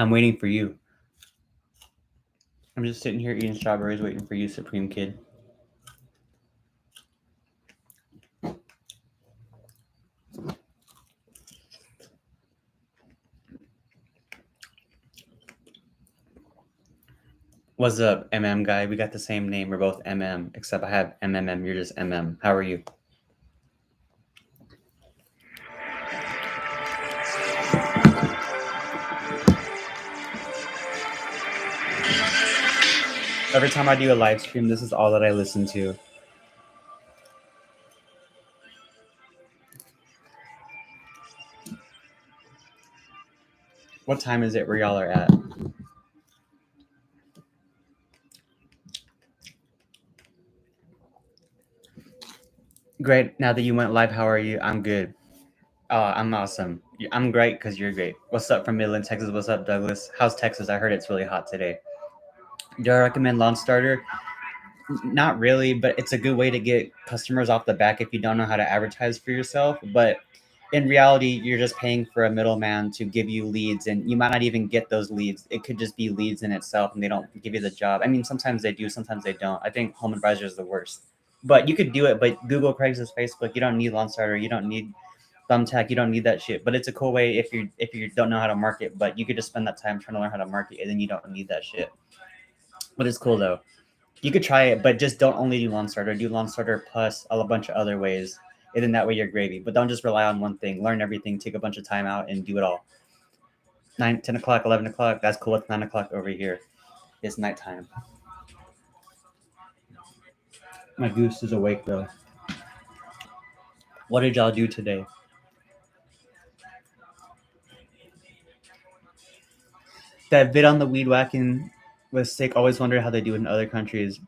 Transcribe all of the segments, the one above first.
I'm waiting for you. I'm just sitting here eating strawberries, waiting for you, Supreme Kid. What's up, MM guy? We got the same name. We're both MM, except I have MMM. You're just MM. How are you? Every time I do a live stream, this is all that I listen to. What time is it where y'all are at? Great. Now that you went live, how are you? I'm good. I'm awesome. I'm great because you're great. What's up from Midland, Texas? What's up, Douglas? How's Texas? I heard it's really hot today. Do I recommend Lawn Starter? Not really, but it's a good way to get customers off the back if you don't know how to advertise for yourself. But in reality, you're just paying for a middleman to give you leads, and you might not even get those leads. It could just be leads in itself, and they don't give you the job. I mean, sometimes they do, sometimes they don't. I think Home Advisor is the worst. But you could do it. But Google, Craigslist, Facebook, you don't need Lawn Starter. You don't need Thumbtack. You don't need that shit. But it's a cool way if you don't know how to market. But you could just spend that time trying to learn how to market, and then you don't need that shit. But it's cool though. You could try it, but just don't only do Lawn Starter. Do Lawn Starter plus a bunch of other ways, and then that way you're gravy. But don't just rely on one thing. Learn everything. Take a bunch of time out and do it all. 9, 10 o'clock, 11 o'clock. That's cool. It's 9 o'clock over here. It's nighttime. My goose is awake though. What did y'all do today? That vid on the weed whacking was sick. Always wondered how they do it in other countries.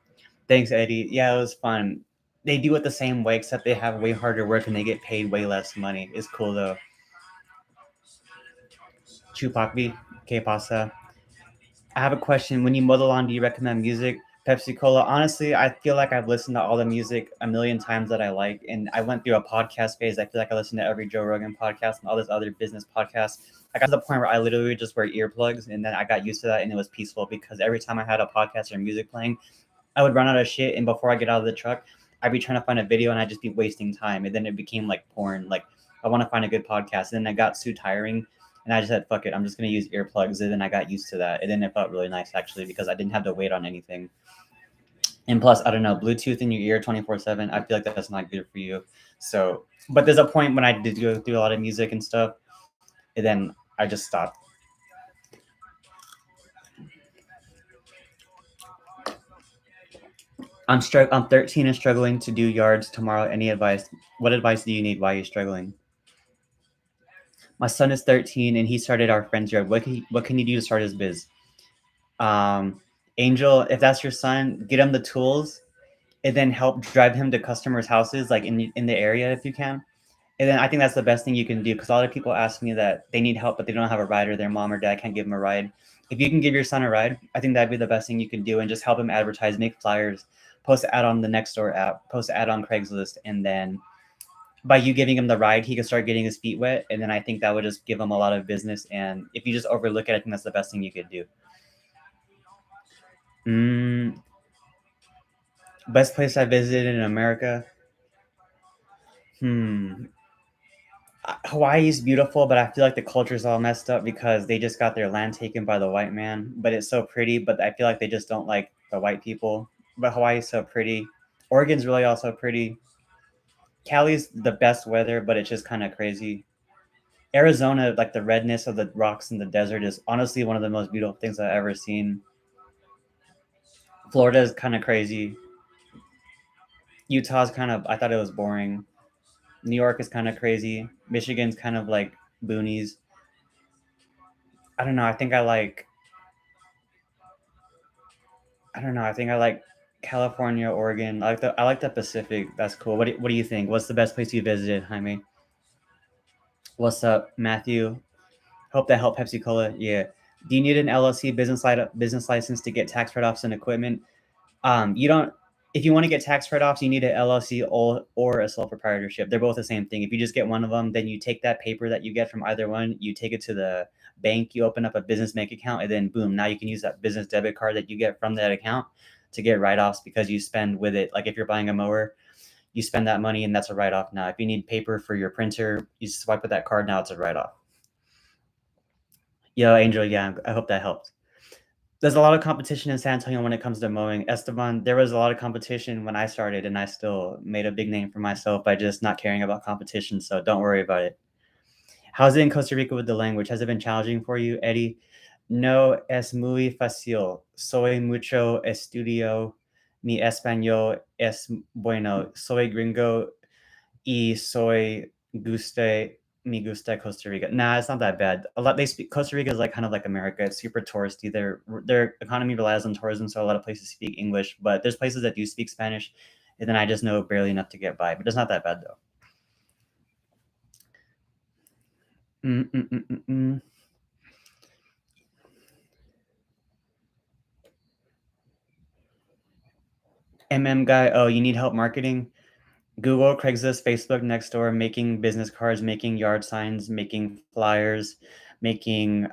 Thanks, Eddie. Yeah, it was fun. They do it the same way, except they have way harder work and they get paid way less money. It's cool though. Chupakbi, que pasa? I have a question. When you mow the lawn, do you recommend music? Pepsi Cola. Honestly, I feel like I've listened to all the music a million times that I like, and I went through a podcast phase. I feel like I listened to every Joe Rogan podcast and all this other business podcasts. I got to the point where I literally would just wear earplugs, and then I got used to that, and it was peaceful because every time I had a podcast or music playing, I would run out of shit, and before I get out of the truck, I'd be trying to find a video, and I'd just be wasting time, and then it became like porn. Like I want to find a good podcast, and then I got too tiring. And I just said, fuck it, I'm just going to use earplugs. And then I got used to that. And then it felt really nice, actually, because I didn't have to wait on anything. And plus, I don't know, Bluetooth in your ear 24/7, I feel like that's not good for you. So, but there's a point when I did go through a lot of music and stuff. And then I just stopped. I'm 13 and struggling to do yards tomorrow. Any advice? What advice do you need? Why are you struggling? My son is 13 and he started our friend's yard. What can you do to start his biz? Angel, if that's your son, get him the tools and then help drive him to customers' houses, like in the area if you can. And then I think that's the best thing you can do because a lot of people ask me that they need help, but they don't have a ride or their mom or dad can't give them a ride. If you can give your son a ride, I think that'd be the best thing you can do and just help him advertise, make flyers, post an ad on the Nextdoor app, post an ad on Craigslist, and then by you giving him the ride, he can start getting his feet wet. And then I think that would just give him a lot of business. And if you just overlook it, I think that's the best thing you could do. Best place I visited in America? Hawaii is beautiful, but I feel like the culture's all messed up because they just got their land taken by the white man. But it's so pretty, but I feel like they just don't like the white people. But Hawaii's so pretty. Oregon's really also pretty. Cali's the best weather, but it's just kind of crazy. Arizona, like the redness of the rocks in the desert, is honestly one of the most beautiful things I've ever seen. Florida is kind of crazy. Utah's kind of, I thought it was boring. New York is kind of crazy. Michigan's kind of like boonies. I don't know. I think I like. I don't know. I think I like California, Oregon. I like the Pacific. That's cool. What do you think? What's the best place you visited, Jaime? What's up, Matthew? Hope that helped Pepsi Cola. Yeah. Do you need an LLC business license to get tax write-offs and equipment? You don't. if you want to get tax write-offs, you need an LLC or a sole proprietorship. They're both the same thing. If you just get one of them, then you take that paper that you get from either one, you take it to the bank, you open up a business bank account, and then boom, now you can use that business debit card that you get from that account to get write-offs because you spend with it. Like if you're buying a mower, you spend that money and that's a write-off now. If you need paper for your printer, you swipe with that card, now it's a write-off. Yo, Angel, yeah, I hope that helps. There's a lot of competition in San Antonio when it comes to mowing. Esteban, there was a lot of competition when I started, and I still made a big name for myself by just not caring about competition. So don't worry about it. How's it in Costa Rica with the language? Has it been challenging for you, Eddie? No, es muy fácil. Soy mucho estudio. Mi español es bueno. Soy gringo y soy guste me gusta Costa Rica. Nah, it's not that bad. A lot they speak Costa Rica is like kind of like America. It's super touristy. Their economy relies on tourism, so a lot of places speak English. But there's places that do speak Spanish, and then I just know barely enough to get by. But it's not that bad though. Mm-mm-mm-mm-mm. Guy, oh, you need help marketing? Google, Craigslist, Facebook, Nextdoor, making business cards, making yard signs, making flyers, making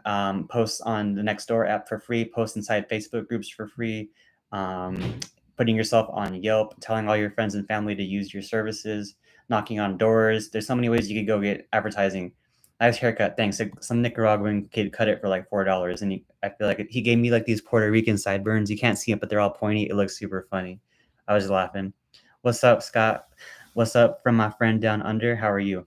posts on the Nextdoor app for free, posts inside Facebook groups for free, putting yourself on Yelp, telling all your friends and family to use your services, knocking on doors. There's so many ways you could go get advertising. Nice haircut, thanks. Some Nicaraguan kid cut it for like $4, and I feel like he gave me like these Puerto Rican sideburns. You can't see it, but they're all pointy. It looks super funny. I was laughing. What's up, Scott? What's up from my friend down under? How are you?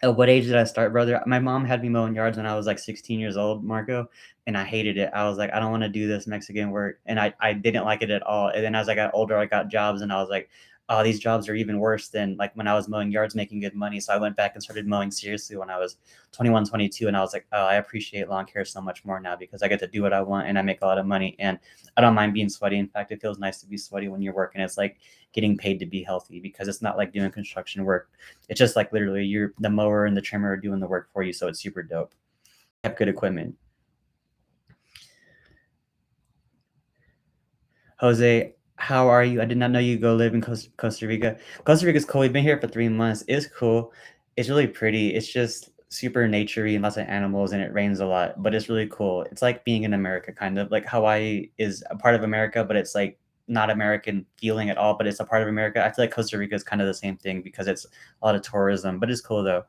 At what age did I start, brother? My mom had me mowing yards when I was like 16 years old, Marco, and I hated it. I was like, I don't want to do this Mexican work, and I didn't like it at all. And then as I got older, I got jobs, and I was like, oh, these jobs are even worse than like when I was mowing yards, making good money. So I went back and started mowing seriously when I was 21, 22, and I was like, oh, I appreciate lawn care so much more now because I get to do what I want and I make a lot of money, and I don't mind being sweaty. In fact, it feels nice to be sweaty when you're working. It's like getting paid to be healthy because it's not like doing construction work. It's just like literally you're the mower and the trimmer are doing the work for you. So it's super dope. Have good equipment. Jose, how are you? I did not know you go live in Costa Rica. Costa Rica is cool. We've been here for 3 months. It's cool. It's really pretty. It's just super naturey and lots of animals, and it rains a lot, but it's really cool. It's like being in America, kind of like Hawaii is a part of America, but it's like not American feeling at all, but it's a part of America. I feel like Costa Rica is kind of the same thing because it's a lot of tourism, but it's cool though.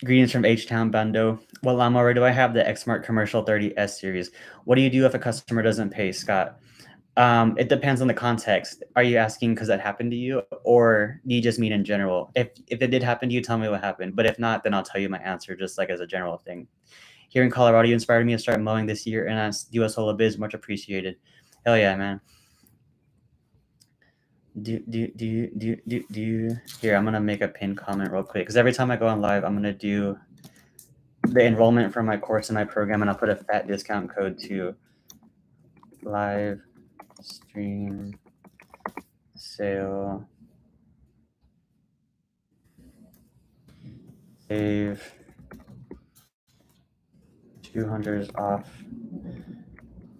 Greetings from H-Town Bando. Well, Lamar, do I have the Xmart Commercial 30S series? What do you do if a customer doesn't pay, Scott? It depends on the context. Are you asking because that happened to you, or do you just mean in general? If it did happen to you, tell me what happened. But if not, then I'll tell you my answer, just like as a general thing. Here in Colorado, you inspired me to start mowing this year, and I do a solo biz, much appreciated. Hell yeah, man. Do. Here, I'm gonna make a pin comment real quick because every time I go on live, I'm gonna do the enrollment for my course in my program, and I'll put a fat discount code to live stream sale save 200 off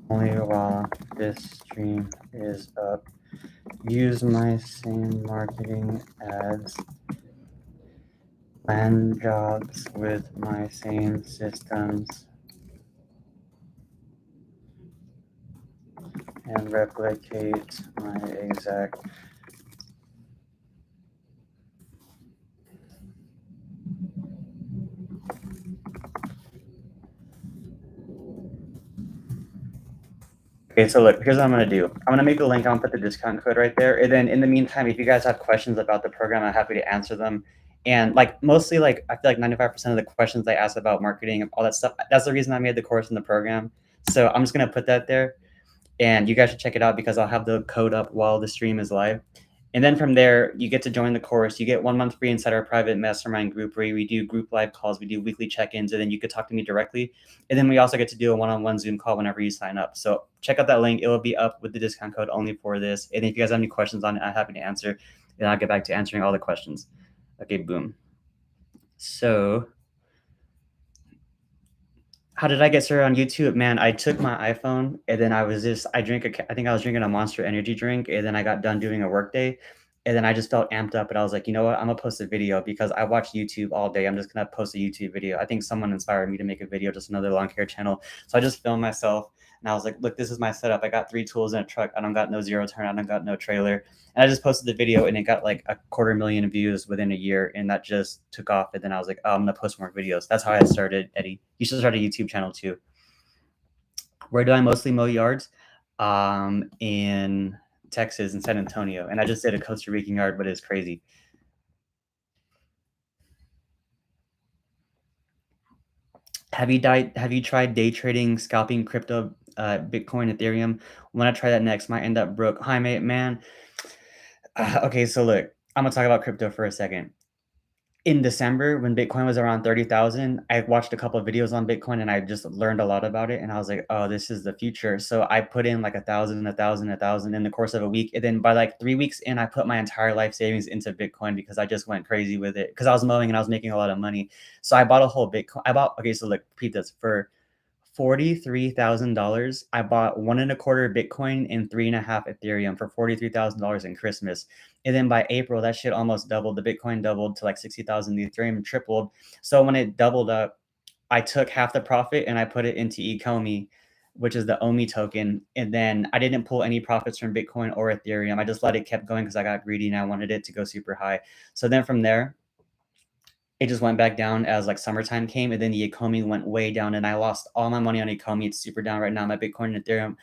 only while this stream is up. Use my same marketing ads, land jobs with my same systems, and replicate my exact Okay, so look, here's what I'm gonna do. I'm gonna make the link. I'm gonna put the discount code right there. And then in the meantime, if you guys have questions about the program, I'm happy to answer them. And like mostly, like I feel like 95% of the questions they ask about marketing and all that stuff. That's the reason I made the course in the program. So I'm just gonna put that there, and you guys should check it out because I'll have the code up while the stream is live. And then from there, you get to join the course. You get 1 month free inside our private mastermind group where we do group live calls, we do weekly check-ins, and then you could talk to me directly. And then we also get to do a one-on-one Zoom call whenever you sign up. So check out that link. It will be up with the discount code only for this. And if you guys have any questions on it, I'm happy to answer. And I'll get back to answering all the questions. Okay, boom. So How did I get started on YouTube? Man, I took my iPhone and then I think I was drinking a Monster Energy drink and then I got done doing a workday and then I just felt amped up and I was like, you know what? I'm gonna post a video because I watch YouTube all day. I'm just gonna post a YouTube video. I think someone inspired me to make a video, just another lawn care channel. So I just filmed myself and I was like, look, this is my setup. I got 3 tools in a truck. I don't got no zero turn. I don't got no trailer. And I just posted the video and it got like a 250,000 views within a year. And that just took off. And then I was like, oh, I'm going to post more videos. That's how I started, Eddie. You should start a YouTube channel too. Where do I mostly mow yards? In Texas, in San Antonio. And I just did a Costa Rican yard, but it's crazy. Have you tried day trading, scalping crypto, Bitcoin, Ethereum? When I try that next, might end up broke. Hi, mate, man. Okay, so look, I'm gonna talk about crypto for a second. In December, when Bitcoin was around 30,000, I watched a couple of videos on Bitcoin and I just learned a lot about it. And I was like, oh, this is the future. So I put in like 1,000, 1,000, 1,000 in the course of a week. And then by like 3 weeks in, I put my entire life savings into Bitcoin because I just went crazy with it because I was mowing and I was making a lot of money. So I bought a whole Bitcoin. Okay, so look, repeat this for $43,000. I bought 1.25 Bitcoin and 3.5 Ethereum for $43,000 in Christmas. And then by April, that shit almost doubled. The Bitcoin doubled to like 60,000. The Ethereum tripled. So when it doubled up, I took half the profit and I put it into Ecomi, which is the OMI token. And then I didn't pull any profits from Bitcoin or Ethereum. I just let it keep going because I got greedy and I wanted it to go super high. So then from there, it just went back down as like summertime came, and then the Ecomi went way down, and I lost all my money on Ecomi. It's super down right now. My Bitcoin and Ethereum,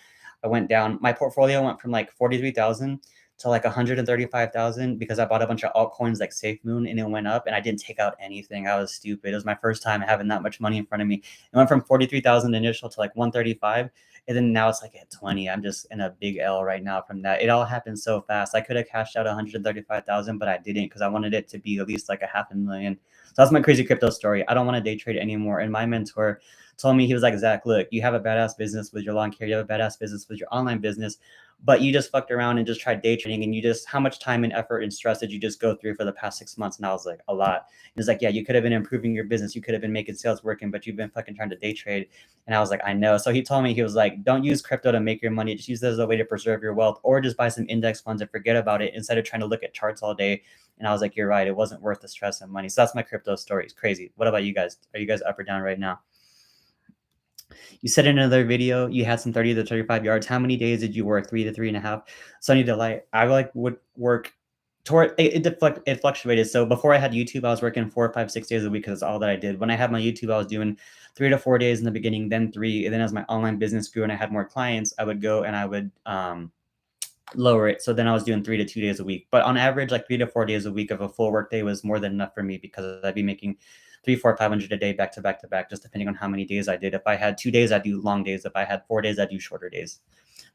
I went down. My portfolio went from like 43,000 to like 135,000 because I bought a bunch of altcoins like Safe Moon, and it went up, and I didn't take out anything. I was stupid. It was my first time having that much money in front of me. It went from 43,000 initial to like 135, and then now it's like at 20. I'm just in a big L right now from that. It all happened so fast. I could have cashed out 135,000, but I didn't because I wanted it to be at least like a 500,000. So that's my crazy crypto story. I don't want to day trade anymore. And my mentor told me, he was like, Zach, look, you have a badass business with your lawn care. You have a badass business with your online business, but you just fucked around and just tried day trading. And how much time and effort and stress did you just go through for the past 6 months? And I was like, a lot. He was like, yeah, you could have been improving your business. You could have been making sales working, but you've been fucking trying to day trade. And I was like, I know. So he told me, he was like, don't use crypto to make your money. Just use it as a way to preserve your wealth, or just buy some index funds and forget about it instead of trying to look at charts all day. And I was like, you're right. It wasn't worth the stress and money. So that's my crypto story. It's crazy. What about you guys? Are you guys up or down right now? You said in another video you had some 30 to 35 yards. How many days did you work? 3 to 3.5. Sunny Delight. I like would work toward it fluctuated. So before I had YouTube, I was working 4, 5, 6 days a week because that's all that I did. When I had my YouTube, I was doing 3 to 4 days in the beginning, then 3. And then as my online business grew and I had more clients, I would go and I would lower it. So then I was doing 3 to 2 days a week. But on average, like 3 to 4 days a week of a full work day was more than enough for me because I'd be making 3, 4, 500 a day back to back to back, just depending on how many days I did. If I had 2 days, I'd do long days. If I had 4 days, I'd do shorter days.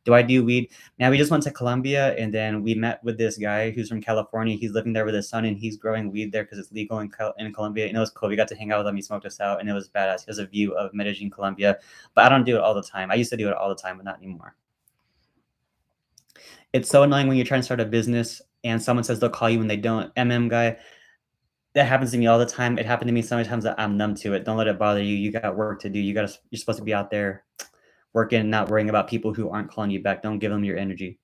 Do I do weed? Now we just went to Colombia and then we met with this guy who's from California. He's living there with his son and he's growing weed there because it's legal in Colombia. And it was cool. We got to hang out with him. He smoked us out and it was badass. He has a view of Medellin, Colombia, but I don't do it all the time. I used to do it all the time, but not anymore. It's so annoying when you're trying to start a business and someone says they'll call you when they don't. Guy, that happens to me all the time. It happened to me so many times that I'm numb to it. Don't let it bother you. You got work to do. You're supposed to be out there working, not worrying about people who aren't calling you back. Don't give them your energy.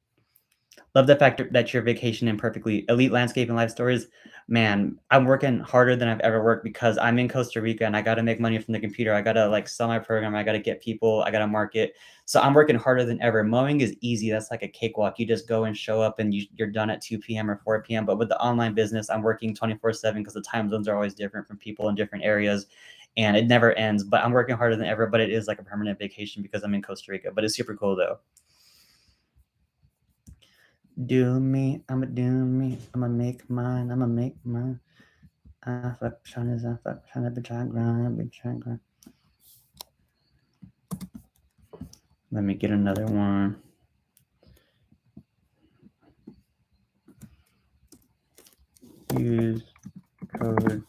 Love the fact that your vacation and perfectly elite landscape and life stories. Man, I'm working harder than I've ever worked because I'm in Costa Rica and I got to make money from the computer. I got to like sell my program. I got to get people. I got to market. So I'm working harder than ever. Mowing is easy. That's like a cakewalk. You just go and show up and you're done at 2 p.m. or 4 p.m. But with the online business, I'm working 24/7 because the time zones are always different from people in different areas and it never ends. But I'm working harder than ever. But it is like a permanent vacation because I'm in Costa Rica. But it's super cool though. Do me, I'ma do me, I'ma make mine, I'ma make mine. I fuck China's, I fuck China, bitch, I grind, bitch, I grind. Let me get another one. Use code.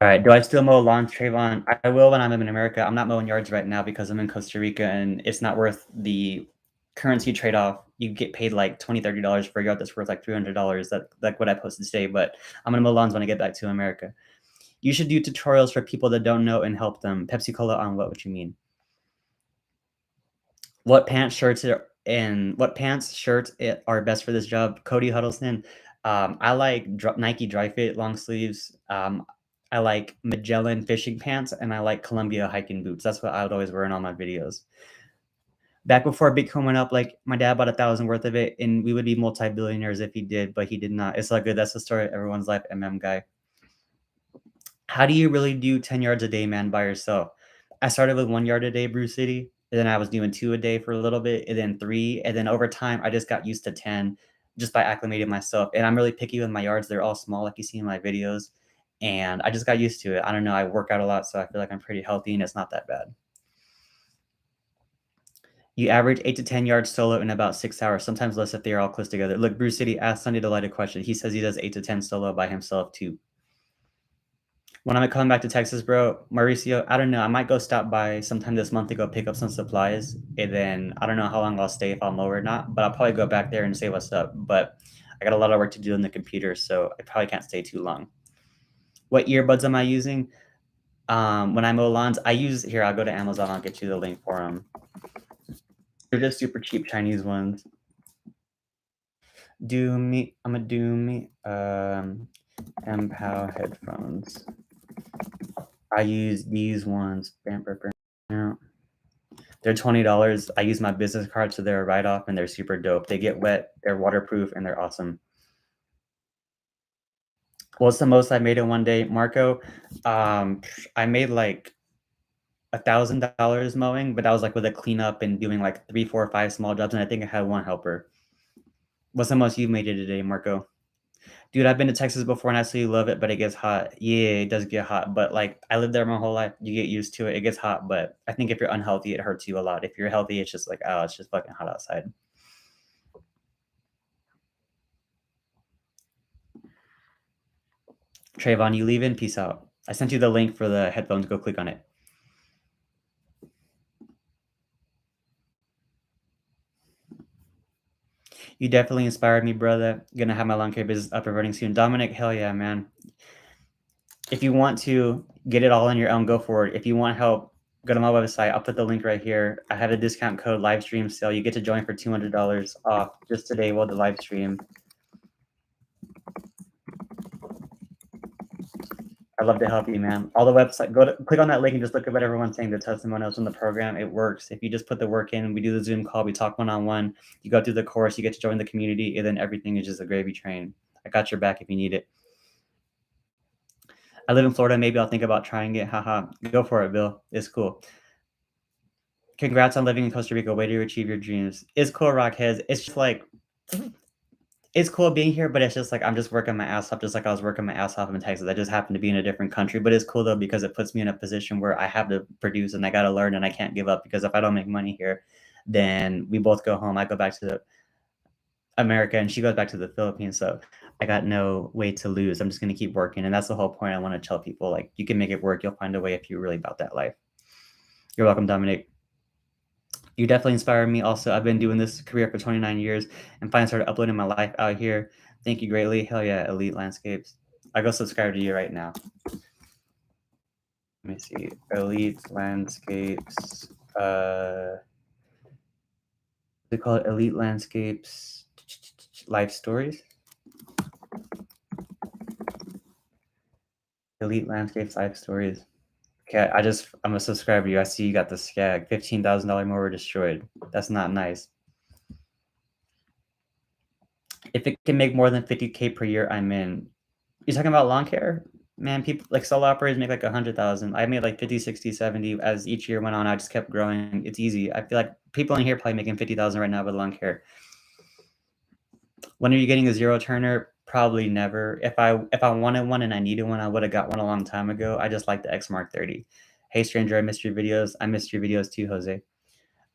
All right. Do I still mow lawns, Trayvon? I will when I'm in America. I'm not mowing yards right now because I'm in Costa Rica and it's not worth the currency trade off. You get paid like $20, $30 for a yacht that's worth like $300. That like what I posted today. But I'm gonna mow lawns when I get back to America. You should do tutorials for people that don't know and help them. Pepsi Cola on what you mean. What pants shirts are and what pants shirts are best for this job? Cody Huddleston. I like Nike Dry Fit long sleeves. I like Magellan fishing pants and I like Columbia hiking boots. That's what I would always wear in all my videos. Back before Bitcoin went up, like my dad bought 1,000 worth of it, and we would be multi-billionaires if he did, but he did not. It's all good. That's the story of everyone's life. Guy. How do you really do 10 yards a day, man, by yourself? I started with 1 yard a day, Bruce City, and then I was doing two a day for a little bit, and then three, and then over time, I just got used to 10 just by acclimating myself. And I'm really picky with my yards. They're all small, like you see in my videos, and I just got used to it. I don't know. I work out a lot, so I feel like I'm pretty healthy, and it's not that bad. You average 8 to 10 yards solo in about 6 hours, sometimes less if they are all close together. Look, Bruce City asked Sunday Delight a question. He says he does 8 to 10 solo by himself too. When I'm coming back to Texas, bro, Mauricio, I don't know. I might go stop by sometime this month to go pick up some supplies. And then I don't know how long I'll stay, if I'll mow or not, but I'll probably go back there and say what's up. But I got a lot of work to do on the computer, so I probably can't stay too long. What earbuds am I using? When I mow lawns, I use here, I'll go to Amazon, I'll get you the link for them. They're just super cheap Chinese ones. I'm gonna do me MPOW headphones. I use these ones. They're $20. I use my business card, so they're a write-off, and they're super dope. They get wet, they're waterproof, and they're awesome. What's the most I made in one day, Marco? I made like $1,000 mowing, but that was like with a cleanup and doing like 3, 4, 5 small jobs, and I think I had one helper. What's the most you made it today, Marco? Dude, I've been to Texas before and I absolutely love it, but it gets hot. Yeah, it does get hot, but like I lived there my whole life. You get used to it. It gets hot, but I think if you're unhealthy, it hurts you a lot. If you're healthy, it's just like, oh, it's just fucking hot outside. Trayvon, you leaving? Peace out. I sent you the link for the headphones. Go click on it. You definitely inspired me, brother. Gonna have my lawn care business up and running soon. Dominic, hell yeah, man. If you want to get it all on your own, go for it. If you want help, go to my website. I'll put the link right here. I have a discount code livestream sale. You get to join for $200 off just today while the live stream. I'd love to help you, man. All the website, click on that link and just look at what everyone's saying, the testimonials in the program. It works. If you just put the work in, we do the Zoom call, we talk one-on-one, you go through the course, you get to join the community, and then everything is just a gravy train. I got your back if you need it. I live in Florida. Maybe I'll think about trying it. Haha. Go for it, Bill. It's cool. Congrats on living in Costa Rica. Way to achieve your dreams. It's cool, Rockheads. It's just like, it's cool being here, but it's just like I'm just working my ass off, just like I was working my ass off in Texas. I just happened to be in a different country, but it's cool though because it puts me in a position where I have to produce and I got to learn and I can't give up because if I don't make money here, then we both go home. I go back to America and she goes back to the Philippines. So I got no way to lose. I'm just going to keep working. And that's the whole point. I want to tell people like you can make it work. You'll find a way if you're really about that life. You're welcome, Dominic. You definitely inspire me. Also, I've been doing this career for 29 years and finally started uploading my life out here. Thank you greatly. Hell yeah, Elite Landscapes. I go subscribe to you right now. Let me see. Elite Landscapes. They call it Elite Landscapes Life Stories. Elite Landscapes Life Stories. Okay, I'm a subscriber to you. I see you got the skag. $15,000 mower destroyed. That's not nice. If it can make more than 50K per year, I'm in. You're talking about lawn care? Man, people like solo operators make like 100,000. I made like 50, 60, 70 as each year went on. I just kept growing. It's easy. I feel like people in here probably making 50,000 right now with lawn care. When are you getting a zero turner? Probably never. If I wanted one and I needed one, I would have got one a long time ago. I just like the X Mark 30. Hey stranger, I missed your videos. I missed your videos too, Jose.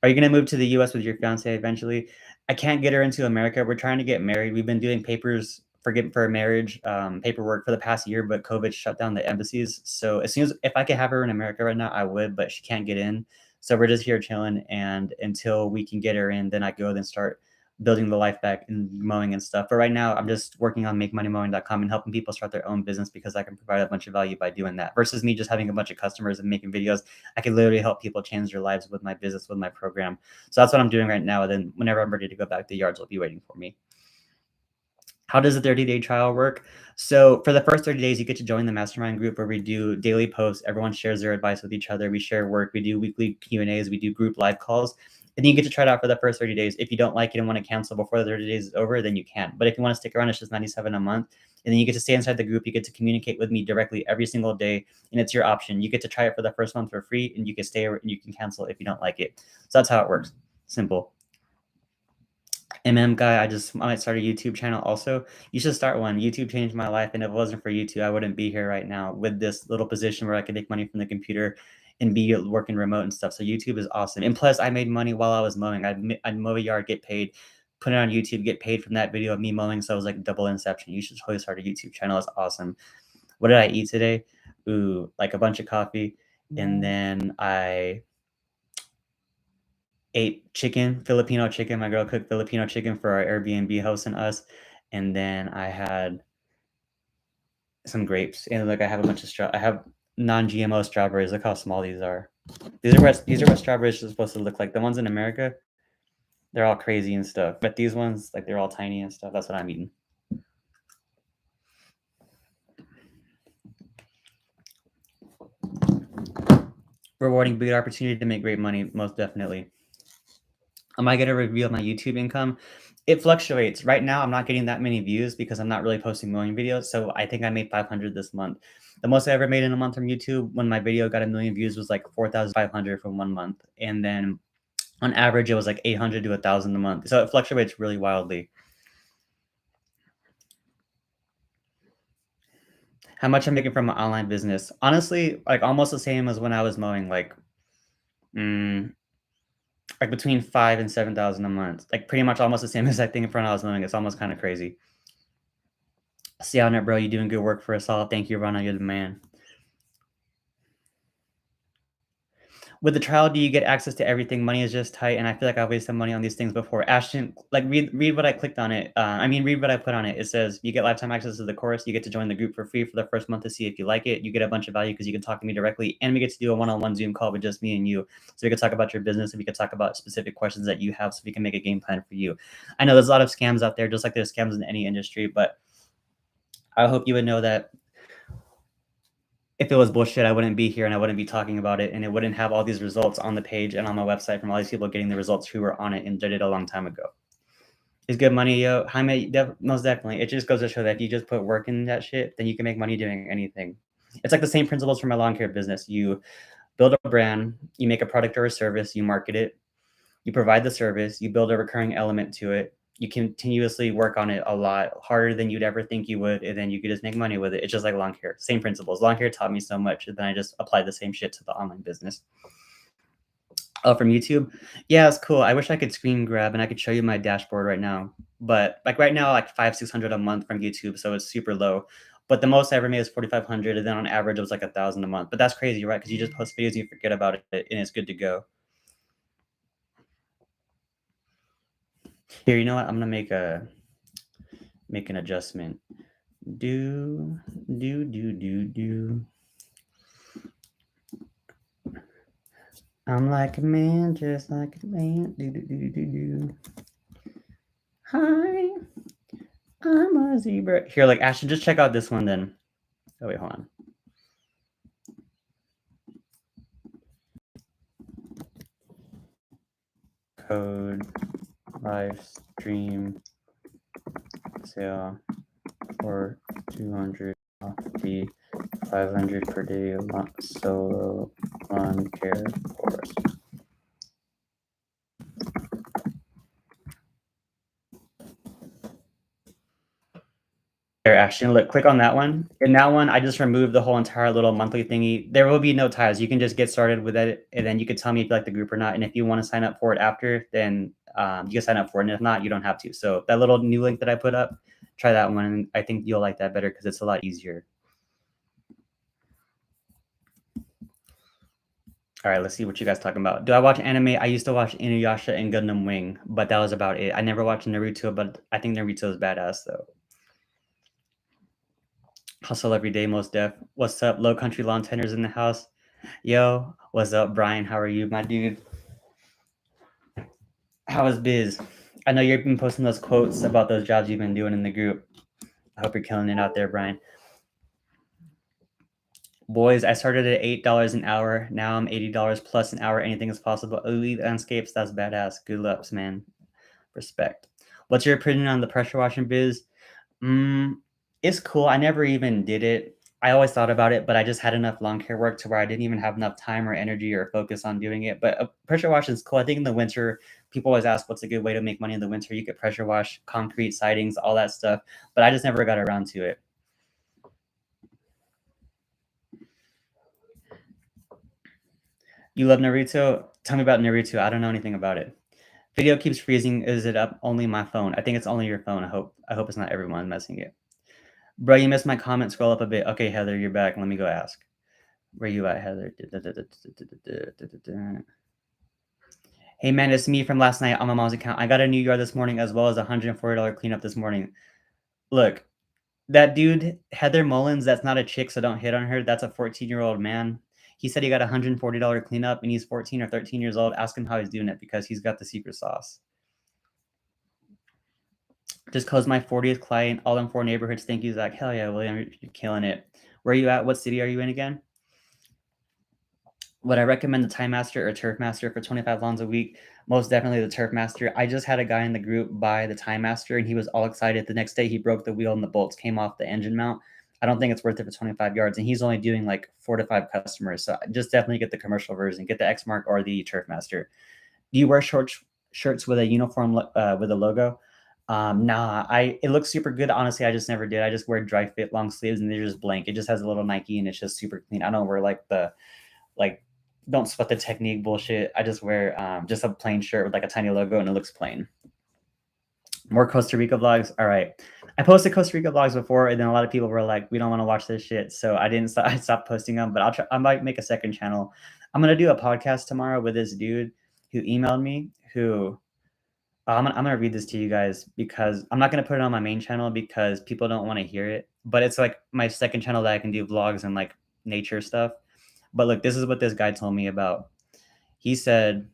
Are you gonna move to the US with your fiance eventually? I can't get her into America. We're trying to get married. We've been doing papers for marriage, paperwork for the past year, but COVID shut down the embassies. So as soon as if I could have her in America right now, I would, but she can't get in. So we're just here chilling, and until we can get her in, then I go then start building the life back and mowing and stuff. But right now, I'm just working on makemoneymowing.com and helping people start their own business because I can provide a bunch of value by doing that. Versus me just having a bunch of customers and making videos, I can literally help people change their lives with my business, with my program. So that's what I'm doing right now. And then whenever I'm ready to go back, the yards will be waiting for me. How does a 30-day trial work? So for the first 30 days, you get to join the mastermind group where we do daily posts. Everyone shares their advice with each other. We share work. We do weekly Q&As. We do group live calls. And then you get to try it out for the first 30 days. If you don't like it and want to cancel before the 30 days is over, then you can. But if you want to stick around, it's just $97 a month. And then you get to stay inside the group. You get to communicate with me directly every single day. And it's your option. You get to try it for the first month for free, and you can stay and you can cancel if you don't like it. So that's how it works. Simple. guy, I might start a YouTube channel also. You should start one. YouTube changed my life, and if it wasn't for YouTube, I wouldn't be here right now with this little position where I could make money from the computer and be working remote and stuff. So YouTube is awesome. And plus, I made money while I was mowing. I'd mow a yard, get paid, put it on YouTube, get paid from that video of me mowing. So it was like double inception. You should totally start a YouTube channel. It's awesome. What did I eat today? Ooh, like a bunch of coffee. And then I ate chicken, Filipino chicken. My girl cooked Filipino chicken for our Airbnb host and us. And then I had some grapes. And like I have a bunch of I have non-GMO strawberries. Look how small these are. These are what strawberries are supposed to look like. The ones in America, they're all crazy and stuff. But these ones, like they're all tiny and stuff. That's what I'm eating. Rewarding, big opportunity to make great money, most definitely. Am I going to reveal my YouTube income? It fluctuates. Right now, I'm not getting that many views because I'm not really posting mowing videos. So I think I made 500 this month. The most I ever made in a month from YouTube when my video got 1 million views was like 4,500 from 1 month. And then on average, it was like 800 to 1,000 a month. So it fluctuates really wildly. How much I'm making from my online business? Honestly, like almost the same as when I was mowing, like between 5 and 7,000 a month. Like pretty much almost the same as I think in front I was mowing. It's almost kind of crazy. See you on it, bro. You doing good work for us all. Thank you, Rana. You're the man. With the trial, do you get access to everything? Money is just tight, and I feel like I've wasted money on these things before. Ashton, like read what I clicked on it. Read what I put on it. It says you get lifetime access to the course. You get to join the group for free for the first month to see if you like it. You get a bunch of value because you can talk to me directly, and we get to do a one-on-one Zoom call with just me and you. So we can talk about your business, and we can talk about specific questions that you have, so we can make a game plan for you. I know there's a lot of scams out there, just like there's scams in any industry, but I hope you would know that if it was bullshit, I wouldn't be here and I wouldn't be talking about it, and it wouldn't have all these results on the page and on my website from all these people getting the results who were on it and did it a long time ago. It's good money, yo. Jaime, most definitely. It just goes to show that if you just put work in that shit, then you can make money doing anything. It's like the same principles for my lawn care business. You build a brand, you make a product or a service, you market it, you provide the service, you build a recurring element to it, you continuously work on it a lot harder than you'd ever think you would, and then you could just make money with it. It's just like lawn care. Same principles. Lawn care taught me so much, and then I just applied the same shit to the online business. Oh, from YouTube? Yeah, it's cool. I wish I could screen grab and I could show you my dashboard right now. But like right now, like 500-600 a month from YouTube, so it's super low. But the most I ever made is 4,500, and then on average it was like 1,000 a month. But that's crazy, right? Because you just post videos, and you forget about it, and it's good to go. Here, you know what? I'm gonna make an adjustment. Do. I'm like a man, just like a man. Do. Hi, I'm a zebra. Here, like Ashton, just check out this one then. Oh wait, hold on. Code live stream sale for 200 off the 500 per day solo lawn care course. There, Ashton, look, click on that one. In that one, I just removed the whole entire little monthly thingy. There will be no ties. You can just get started with it, and then you can tell me if you like the group or not. And if you want to sign up for it after, then you can sign up for it. And if not, you don't have to. So that little new link that I put up, try that one. And I think you'll like that better because it's a lot easier. All right, let's see what you guys talking about. Do I watch anime? I used to watch Inuyasha and Gundam Wing, but that was about it. I never watched Naruto, but I think Naruto is badass though. Hustle every day, most def. What's up, low country lawn tenors in the house? Yo, what's up, Brian? How are you, my dude? How is Biz? I know you've been posting those quotes about those jobs you've been doing in the group. I hope you're killing it out there, Brian. Boys, I started at $8 an hour. Now I'm $80 plus an hour. Anything is possible. Elite landscapes, that's badass. Good looks, man. Respect. What's your opinion on the pressure washing biz? Mm, it's cool. I never even did it. I always thought about it, but I just had enough lawn care work to where I didn't even have enough time or energy or focus on doing it. But pressure washing is cool. I think in the winter, people always ask what's a good way to make money in the winter. You could pressure wash concrete sidings, all that stuff. But I just never got around to it. You love Naruto? Tell me about Naruto. I don't know anything about it. Video keeps freezing. Is it up only my phone? I think it's only your phone. I hope it's not everyone messing it. Bro, you missed my comment. Scroll up a bit. Okay, Heather, you're back. Let me go ask. Where you at, Heather? Hey man, it's me from last night on my mom's account. I got a new yard this morning as well as a $140 cleanup this morning. Look, that dude, Heather Mullins, that's not a chick, so don't hit on her. That's a 14-year-old man. He said he got a $140 cleanup and he's 14 or 13 years old. Ask him how he's doing it because he's got the secret sauce. Just closed my 40th client, all in 4 neighborhoods. Thank you, Zach. Hell yeah, William, you're killing it. Where are you at? What city are you in again? Would I recommend the Time Master or Turf Master for 25 lawns a week? Most definitely the Turf Master. I just had a guy in the group buy the Time Master and he was all excited. The next day he broke the wheel and the bolts came off the engine mount. I don't think it's worth it for 25 yards. And he's only doing like 4 to 5 customers. So just definitely get the commercial version. Get the X Mark or the Turf Master. Do you wear shirts with a uniform with a logo? Nah, it looks super good. Honestly, I just never did. I just wear dry fit long sleeves and they're just blank. It just has a little Nike and it's just super clean. I don't wear like don't sweat the technique bullshit. I just wear just a plain shirt with like a tiny logo and it looks plain. More Costa Rica vlogs. All right. I posted Costa Rica vlogs before, and then a lot of people were like, "We don't want to watch this shit," so I didn't. I stopped posting them. But I'll try. I might make a second channel. I'm gonna do a podcast tomorrow with this dude who emailed me. I'm gonna read this to you guys because I'm not gonna put it on my main channel because people don't want to hear it. But it's like my second channel that I can do vlogs and like nature stuff. But look, this is what this guy told me about. He said,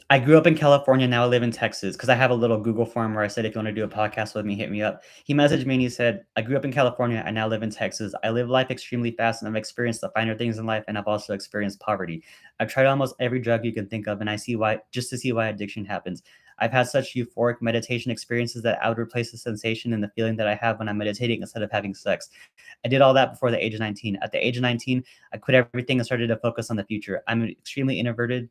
I grew up in California, now I live in Texas because I have a little Google form where I said, if you want to do a podcast with me, hit me up. He messaged me and he said, I grew up in California, I now live in Texas. I live life extremely fast and I've experienced the finer things in life and I've also experienced poverty. I've tried almost every drug you can think of and I see why, just to see why addiction happens. I've had such euphoric meditation experiences that I would replace the sensation and the feeling that I have when I'm meditating instead of having sex. I did all that before the age of 19. At the age of 19, I quit everything and started to focus on the future. I'm extremely introverted,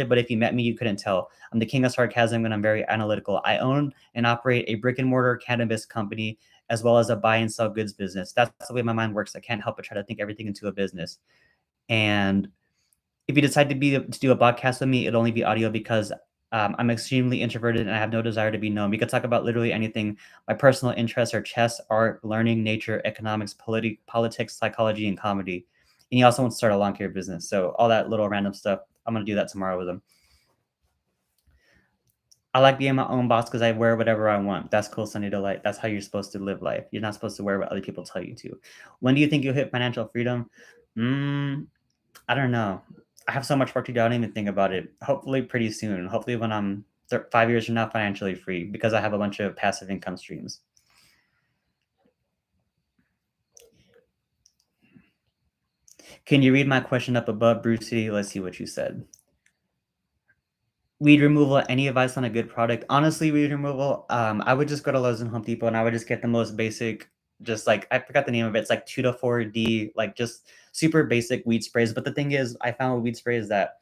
but if you met me, you couldn't tell. I'm the king of sarcasm and I'm very analytical. I own and operate a brick and mortar cannabis company as well as a buy and sell goods business. That's the way my mind works. I can't help but try to think everything into a business. And if you decide to do a podcast with me, it'll only be audio because I'm extremely introverted and I have no desire to be known. We could talk about literally anything. My personal interests are chess, art, learning, nature, economics, politics, psychology, and comedy. And he also wants to start a lawn care business. So all that little random stuff, I'm going to do that tomorrow with him. I like being my own boss because I wear whatever I want. That's cool, Sunny Delight. That's how you're supposed to live life. You're not supposed to wear what other people tell you to. When do you think you'll hit financial freedom? I don't know. I have so much work to do. I don't even think about it. Hopefully, pretty soon. Hopefully, when I'm 5 years from now, financially free because I have a bunch of passive income streams. Can you read my question up above, Brucey? Let's see what you said. Weed removal, any advice on a good product? Honestly, weed removal, I would just go to Lowe's and Home Depot and I would just get the most basic, just like I forgot the name of it. It's like 2 to 4D, like just super basic weed sprays. But the thing is, I found with weed sprays that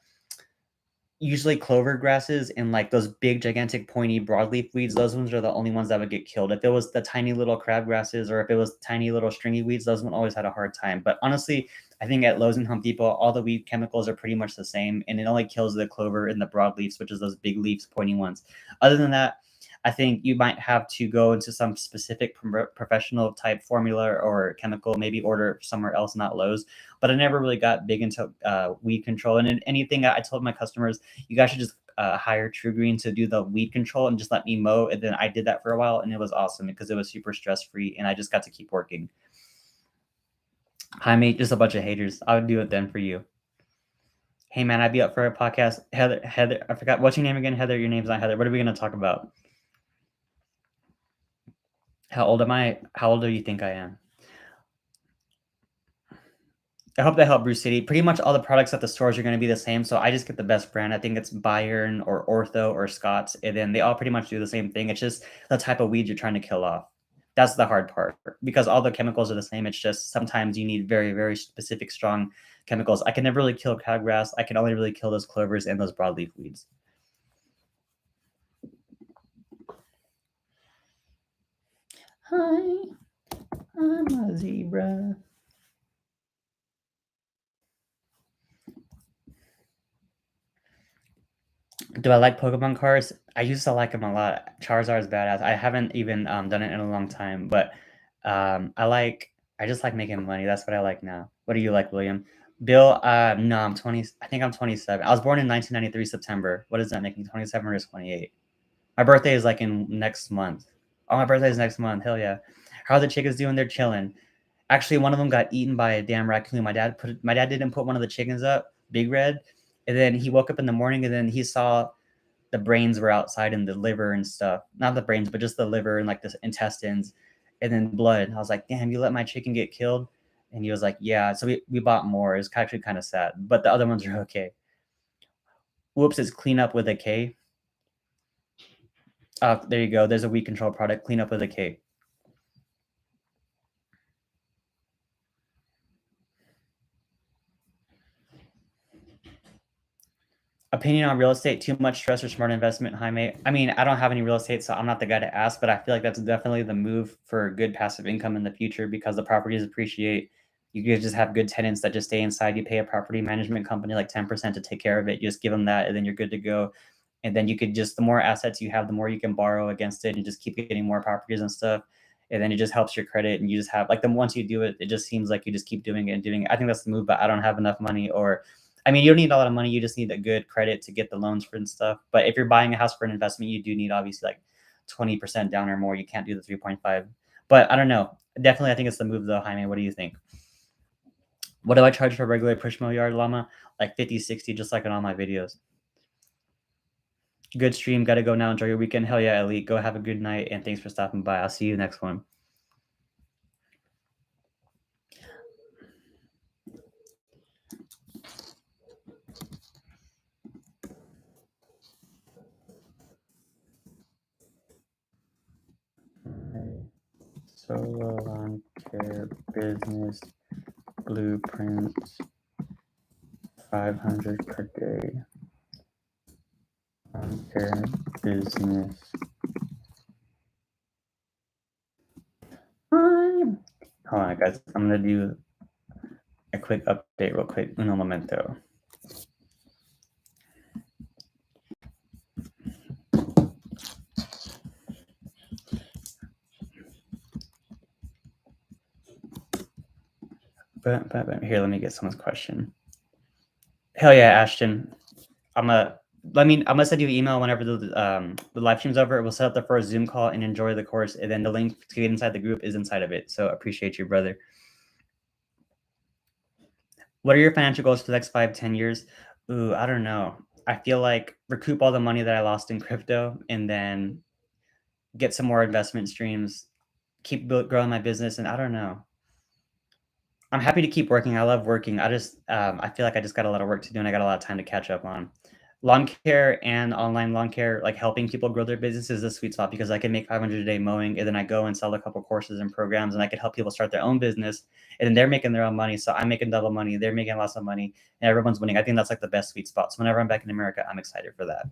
usually clover grasses and like those big gigantic pointy broadleaf weeds, those ones are the only ones that would get killed. If it was the tiny little crab grasses or if it was tiny little stringy weeds, those one always had a hard time. But honestly, I think at Lowe's and Home Depot, all the weed chemicals are pretty much the same and it only kills the clover and the broadleaves, which is those big leaves, pointy ones. Other than that, I think you might have to go into some specific professional type formula or chemical, maybe order somewhere else, not Lowe's. But I never really got big into weed control. And anything I told my customers, you guys should just hire True Green to do the weed control and just let me mow. And then I did that for a while, and it was awesome because it was super stress free, and I just got to keep working. Hi, mate. Just a bunch of haters. I would do it then for you. Hey, man, I'd be up for a podcast. Heather, I forgot what's your name again. Heather, your name's not Heather. What are we gonna talk about? How old am I? How old do you think I am? I hope that helped Bruce City. Pretty much all the products at the stores are going to be the same, so I just get the best brand. I think it's Bayern or Ortho or Scott's, and then they all pretty much do the same thing. It's just the type of weed you're trying to kill off. That's the hard part because all the chemicals are the same. It's just sometimes you need very, very specific, strong chemicals. I can never really kill cowgrass. I can only really kill those clovers and those broadleaf weeds. Hi, I'm a zebra. Do I like Pokemon cards? I used to like them a lot. Charizard is badass. I haven't even done it in a long time, but I just like making money. That's what I like now. What do you like, William? Bill, no, I'm 20. I think I'm 27. I was born in 1993 September. What does that make me? 27 or 28? My birthday is like in next month. Oh, my birthday is next month. Hell yeah. How are the chickens doing? They're chilling. Actually, one of them got eaten by a damn raccoon. My dad didn't put one of the chickens up, Big Red, and then he woke up in the morning and then he saw the brains were outside and the liver and stuff. Not the brains, but just the liver and like the intestines and then blood. And I was like, damn, you let my chicken get killed? And he was like, yeah. So we bought more. It's actually kind of sad, but the other ones are okay. Whoops, it's clean up with a K. There you go. There's a weed control product, clean up with a K. Opinion on real estate, too much stress or smart investment, Jaime? I mean, I don't have any real estate, so I'm not the guy to ask, but I feel like that's definitely the move for good passive income in the future because the properties appreciate. You could just have good tenants that just stay inside. You pay a property management company like 10% to take care of it. You just give them that, and then you're good to go. And then you could just, the more assets you have, the more you can borrow against it and just keep getting more properties and stuff. And then it just helps your credit. And you just have, like, then once you do it, it just seems like you just keep doing it and doing it. I think that's the move, but I don't have enough money or I mean, you don't need a lot of money. You just need a good credit to get the loans for and stuff. But if you're buying a house for an investment, you do need obviously like 20% down or more. You can't do the 3.5. But I don't know. Definitely, I think it's the move though, Jaime. What do you think? What do I charge for a regular push mow yard llama? Like 50, 60, just like in all my videos. Good stream. Got to go now. Enjoy your weekend. Hell yeah, Elite. Go have a good night. And thanks for stopping by. I'll see you next one. Solo lawn care business blueprint 500 per day. Lawn care business. Hold on, guys. I'm gonna do a quick update, real quick. Uno momento. Here, let me get someone's question. Hell yeah, Ashton. I'm gonna send you an email whenever the live stream's over. We'll set up the first Zoom call and enjoy the course, and then the link to get inside the group is inside of it. So appreciate you, brother. What are your financial goals for the next 5-10 years? Ooh, I don't know. I feel like recoup all the money that I lost in crypto, and then get some more investment streams. Keep growing my business, and I don't know. I'm happy to keep working. I love working. I feel like I just got a lot of work to do and I got a lot of time to catch up on. Lawn care and online lawn care, like helping people grow their business is a sweet spot because I can make 500 a day mowing and then I go and sell a couple courses and programs and I can help people start their own business and then they're making their own money. So I'm making double money. They're making lots of money and everyone's winning. I think that's like the best sweet spot. So whenever I'm back in America, I'm excited for that.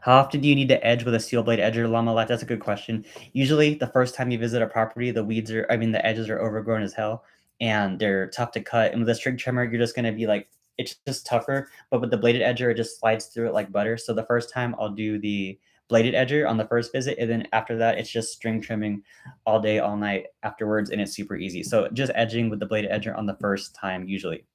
How often do you need to edge with a steel blade edger llama life? That's a good question. Usually the first time you visit a property, the edges are overgrown as hell and they're tough to cut. And with a string trimmer, you're just going to be like, it's just tougher. But with the bladed edger, it just slides through it like butter. So the first time I'll do the bladed edger on the first visit, and then after that, it's just string trimming all day, all night afterwards, and it's super easy. So just edging with the bladed edger on the first time usually.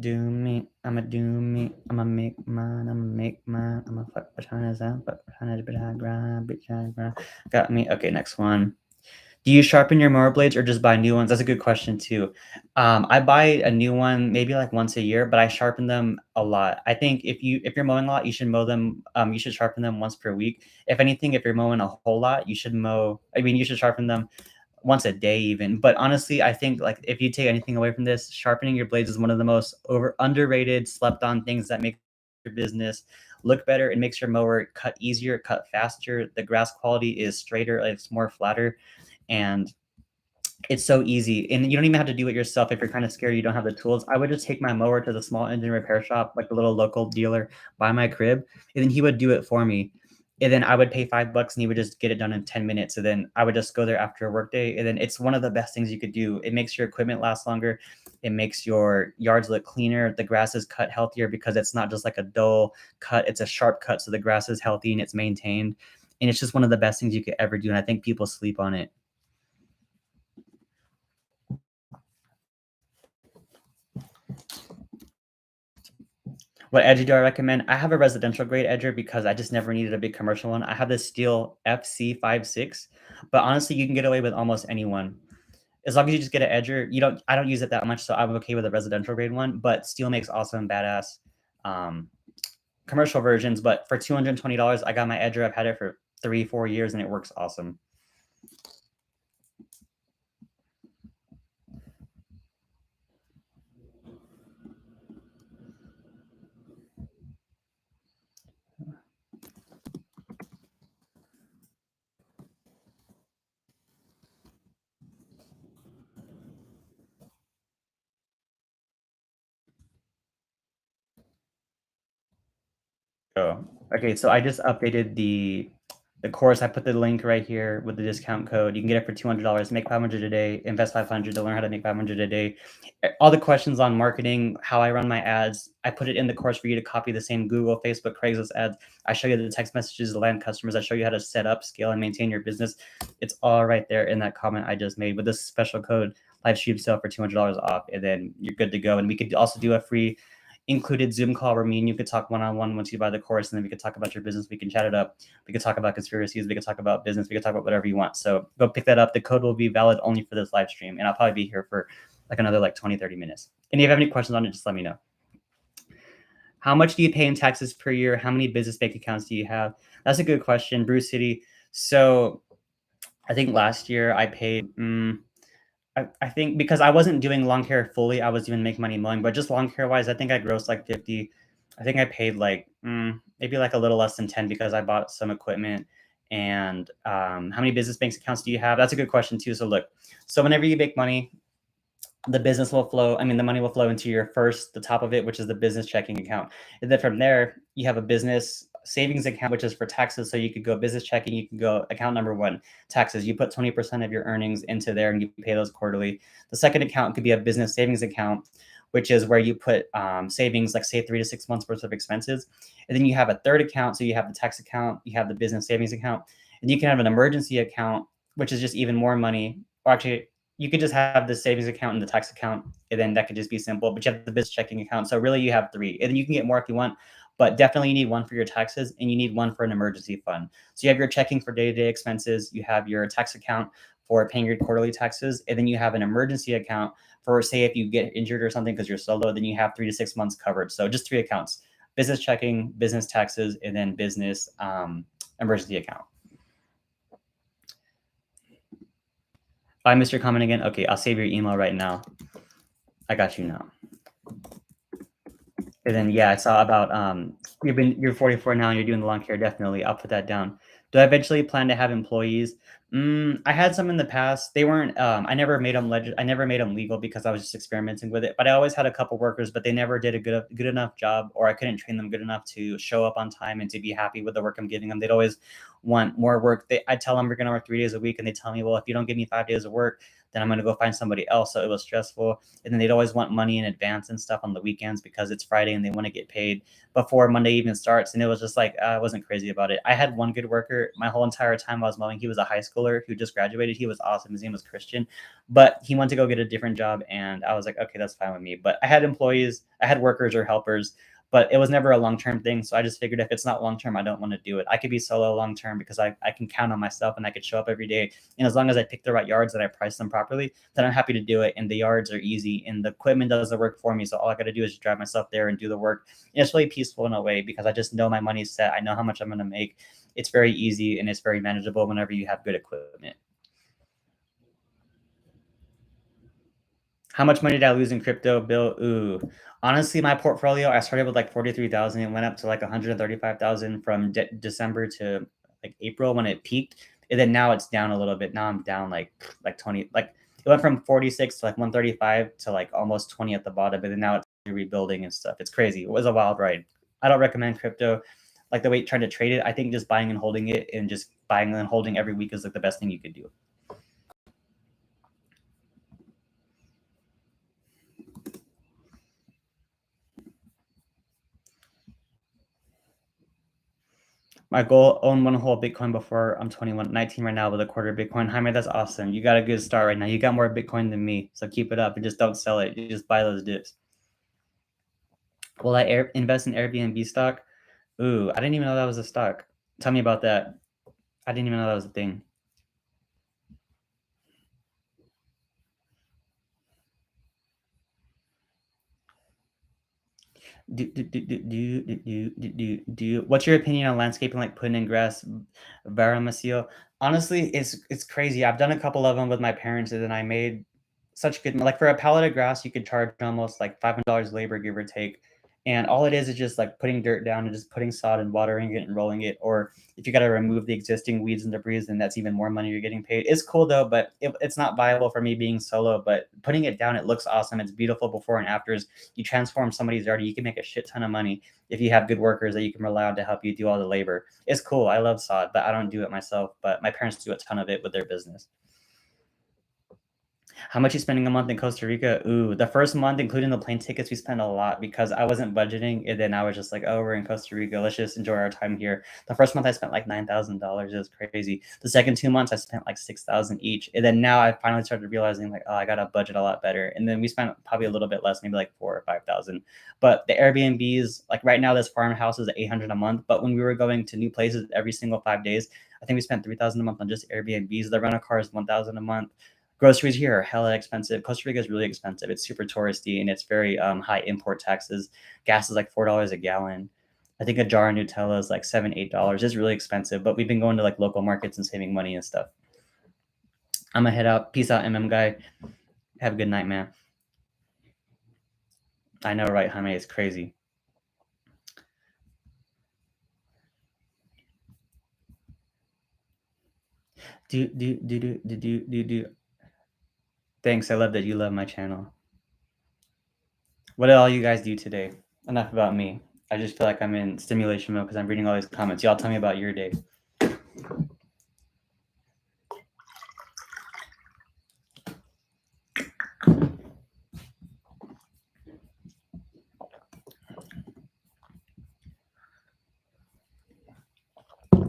Do me, I'ma do me, I'ma make mine, I'ma make mine, I'ma fuck vaginas out, fuck vaginas, bitch, I grind, bitch, I grind. Got me. Okay, next one. Do you sharpen your mower blades or just buy new ones? That's a good question too. I buy a new one maybe like once a year, but I sharpen them a lot. I think if you're mowing a lot, you should mow them. You should sharpen them once per week. If anything, if you're mowing a whole lot, you should mow. I mean, you should sharpen them once a day even. But honestly, I think like if you take anything away from this, sharpening your blades is one of the most underrated, slept on things that make your business look better. It makes your mower cut easier, cut faster. The grass quality is straighter, it's more flatter, and it's so easy. And you don't even have to do it yourself if you're kind of scared you don't have the tools. I would just take my mower to the small engine repair shop, like the little local dealer by my crib, and then he would do it for me. And then I would pay $5 and he would just get it done in 10 minutes. And then I would just go there after a work day. And then it's one of the best things you could do. It makes your equipment last longer. It makes your yards look cleaner. The grass is cut healthier because it's not just like a dull cut, it's a sharp cut. So the grass is healthy and it's maintained. And it's just one of the best things you could ever do. And I think people sleep on it. What edger do I recommend? I have a residential grade edger because I just never needed a big commercial one. I have this Steel FC56, but honestly, you can get away with almost any one. As long as you just get an edger, I don't use it that much, so I'm okay with a residential grade one, but Steel makes awesome, badass um, commercial versions. But for $220, I got my edger. I've had it for 3-4 years and it works awesome. Oh, okay. So I just updated the course. I put the link right here with the discount code. You can get it for $200. Make 500 a day. Invest 500 to learn how to make 500 a day. All the questions on marketing, how I run my ads, I put it in the course for you to copy the same Google, Facebook, Craigslist ads. I show you the text messages to land customers. I show you how to set up, scale, and maintain your business. It's all right there in that comment I just made with this special code live stream sale for $200 off, and then you're good to go. And we could also do a free included Zoom call where me and you could talk one-on-one once you buy the course, and then we could talk about your business. We can chat it up. We could talk about conspiracies. We could talk about business. We could talk about whatever you want. So go pick that up. The code will be valid only for this live stream, and I'll probably be here for like another like 20-30 minutes. And if you have any questions on it, just let me know. How much do you pay in taxes per year? How many business bank accounts do you have? That's a good question, Bruce City. So I think last year I paid I think because I wasn't doing lawn care fully, I was even making money mowing, but just lawn care wise, I think I grossed like 50. I think I paid like maybe like a little less than 10 because I bought some equipment. And how many business banks accounts do you have? That's a good question too. So look, so whenever you make money, the business will flow. I mean, the money will flow into the top of it, which is the business checking account. And then from there, you have a business savings account, which is for taxes. So you could go business checking, you can go account number one, taxes. You put 20% of your earnings into there and you pay those quarterly. The second account could be a business savings account, which is where you put savings, like say 3 to 6 months worth of expenses. And then you have a third account. So you have the tax account, you have the business savings account, and you can have an emergency account, which is just even more money. Or actually, you could just have the savings account and the tax account, and then that could just be simple. But you have the business checking account. So really you have three. And then you can get more if you want, but definitely you need one for your taxes and you need one for an emergency fund. So you have your checking for day-to-day expenses, you have your tax account for paying your quarterly taxes, and then you have an emergency account for, say, if you get injured or something because you're solo, then you have 3 to 6 months covered. So just three accounts: business checking, business taxes, and then business emergency account. I missed your comment again. Okay, I'll save your email right now. I got you now. And then yeah, I saw about you're 44 now and you're doing the lawn care. Definitely, I'll put that down. Do I eventually plan to have employees? I had some in the past. They weren't. I never made them I never made them legal because I was just experimenting with it. But I always had a couple workers, but they never did a good enough job, or I couldn't train them good enough to show up on time and to be happy with the work I'm giving them. They'd always want more work. I tell them we're gonna work 3 days a week, and they tell me, well, if you don't give me 5 days of work, then I'm gonna go find somebody else. So it was stressful. And then they'd always want money in advance and stuff on the weekends because it's Friday and they want to get paid before Monday even starts. And it was just like, I wasn't crazy about it. I had one good worker my whole entire time I was mowing. He was a high schooler who just graduated. He was awesome. His name was Christian, but he wanted to go get a different job. And I was like, okay, that's fine with me. But I had employees, I had workers or helpers, but it was never a long-term thing. So I just figured if it's not long-term, I don't want to do it. I could be solo long-term because I can count on myself and I could show up every day. And as long as I pick the right yards and I price them properly, then I'm happy to do it. And the yards are easy and the equipment does the work for me. So all I got to do is just drive myself there and do the work. And it's really peaceful in a way because I just know my money's set. I know how much I'm going to make. It's very easy and it's very manageable whenever you have good equipment. How much money did I lose in crypto, Bill? Ooh, honestly, my portfolio, I started with like 43,000 and went up to like 135,000 from December to like April when it peaked. And then now it's down a little bit. Now I'm down like 20, like it went from 46 to like 135 to like almost 20 at the bottom. But then now it's rebuilding and stuff. It's crazy. It was a wild ride. I don't recommend crypto like the way trying to trade it. I think just buying and holding it and just buying and holding every week is like the best thing you could do. My goal, own one whole Bitcoin before I'm 21, 19 right now with a quarter Bitcoin. Jaime, that's awesome. You got a good start right now. You got more Bitcoin than me. So keep it up and just don't sell it. You just buy those dips. Will I invest in Airbnb stock? Ooh, I didn't even know that was a stock. Tell me about that. I didn't even know that was a thing. What's your opinion on landscaping like putting in grass, Varamasil? Honestly, it's crazy. I've done a couple of them with my parents, and then I made such good like for a pallet of grass, you could charge almost like $500 labor, give or take. And all it is just like putting dirt down and just putting sod and watering it and rolling it. Or if you got to remove the existing weeds and debris, then that's even more money you're getting paid. It's cool though, but it's not viable for me being solo. But putting it down, it looks awesome. It's beautiful before and afters. You transform somebody's yard, you can make a shit ton of money if you have good workers that you can rely on to help you do all the labor. It's cool. I love sod, but I don't do it myself. But my parents do a ton of it with their business. How much you spending a month in Costa Rica? Ooh, the first month, including the plane tickets, we spent a lot because I wasn't budgeting. And then I was just like, oh, we're in Costa Rica. Let's just enjoy our time here. The first month I spent like $9,000. It was crazy. The second 2 months I spent like 6,000 each. And then now I finally started realizing like, oh, I got to budget a lot better. And then we spent probably a little bit less, maybe like 4 or 5,000. But the Airbnbs, like right now, this farmhouse is 800 a month. But when we were going to new places every single 5 days, I think we spent 3,000 a month on just Airbnbs. The rental car is 1,000 a month. Groceries here are hella expensive. Costa Rica is really expensive. It's super touristy and it's very high import taxes. Gas is like $4 a gallon. I think a jar of Nutella is like $7, $8. It's really expensive, but we've been going to like local markets and saving money and stuff. I'm gonna head out. Peace out, guy. Have a good night, man. I know, right, Jaime? It's crazy. Do. Thanks. I love that you love my channel. What did all you guys do today? Enough about me. I just feel like I'm in stimulation mode because I'm reading all these comments. Y'all tell me about your day.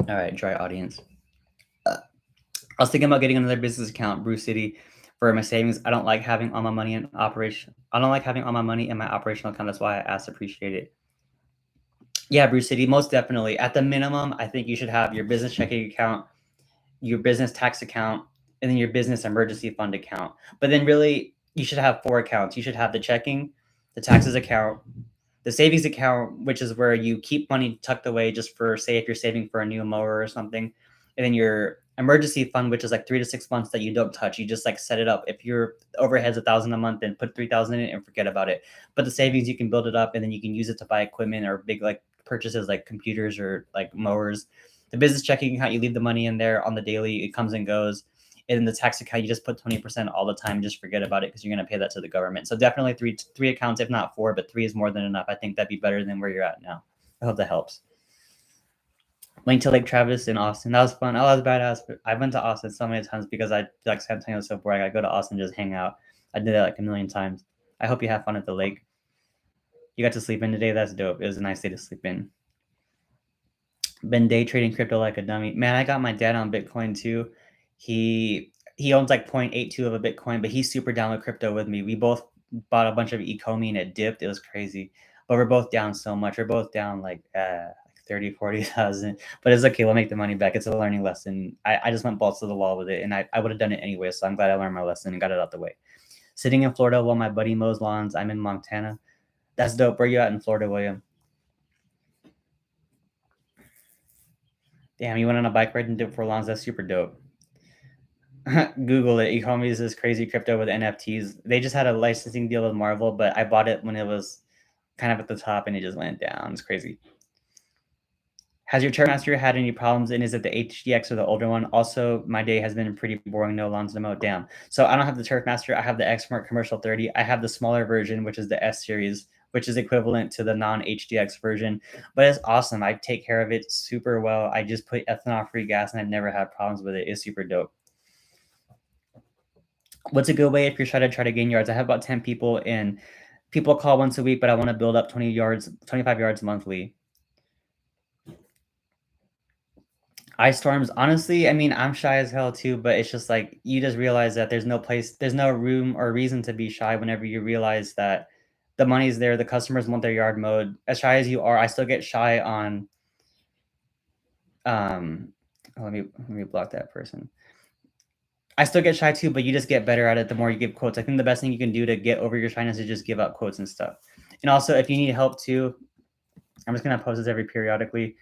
All right, dry audience. I was thinking about getting another business account, Brew City, for my savings. I don't like having all my money in operation. I don't like having all my money in my operational account. That's why I asked. Appreciate it. Yeah, Brew City, most definitely. At the minimum, I think you should have your business checking account, your business tax account, and then your business emergency fund account. But then really, you should have 4 accounts. You should have the checking, the taxes account, the savings account, which is where you keep money tucked away just for, say, if you're saving for a new mower or something, and then your emergency fund, which is like 3 to 6 months that you don't touch. You just like set it up. If your overhead's 1,000 a month, then put 3,000 in it and forget about it. But the savings, you can build it up, and then you can use it to buy equipment or big like purchases like computers or like mowers, The business checking account, you leave the money in there on the daily, it comes and goes. And in the tax account, you just put 20% all the time, just forget about it because you're going to pay that to the government. So definitely three accounts, if not four, but three is more than enough. I think that'd be better than where you're at now. I hope that helps. Went to Lake Travis in Austin. That was fun. Oh, that was badass. But I went to Austin so many times because I like San Antonio so boring. I go to Austin just hang out. I did that like a million times. I hope you have fun at the lake. You got to sleep in today. That's dope. It was a nice day to sleep in. Been day trading crypto like a dummy. Man, I got my dad on Bitcoin too. He owns like 0.82 of a Bitcoin, but he's super down with crypto with me. We both bought a bunch of Ecomi and it dipped. It was crazy. But we're both down so much. We're both down like 30, 40,000. But it's okay. We'll make the money back. It's a learning lesson. I just went balls to the wall with it, and I would have done it anyway. So I'm glad I learned my lesson and got it out the way. Sitting in Florida while my buddy mows lawns. I'm in Montana. That's dope. Where you at in Florida, William? Damn, you went on a bike ride and did 4 lawns. That's super dope. Google it. Ecomi is this crazy crypto with NFTs. They just had a licensing deal with Marvel, but I bought it when it was kind of at the top and it just went down. It's crazy. Has your Turf Master had any problems? And is it the HDX or the older one? Also, my day has been pretty boring. No lawns to mow. Damn. So I don't have the Turf Master. I have the X-Smart Commercial 30. I have the smaller version, which is the S series, which is equivalent to the non-HDX version. But it's awesome. I take care of it super well. I just put ethanol-free gas, and I've never had problems with it. It's super dope. What's a good way if you're trying to gain yards? I have about 10 people, and people call once a week, but I want to build up 20 yards, 25 yards monthly. Ice storms, honestly, I mean, I'm shy as hell too, but it's just like you just realize that there's no room or reason to be shy whenever you realize that the money's there, the customers want their yard mowed. As shy as you are, I still get shy on let me block that person. I still get shy too, but you just get better at it the more you give quotes. I think the best thing you can do to get over your shyness is just give out quotes and stuff. And also, if you need help too, I'm just gonna post this every periodically.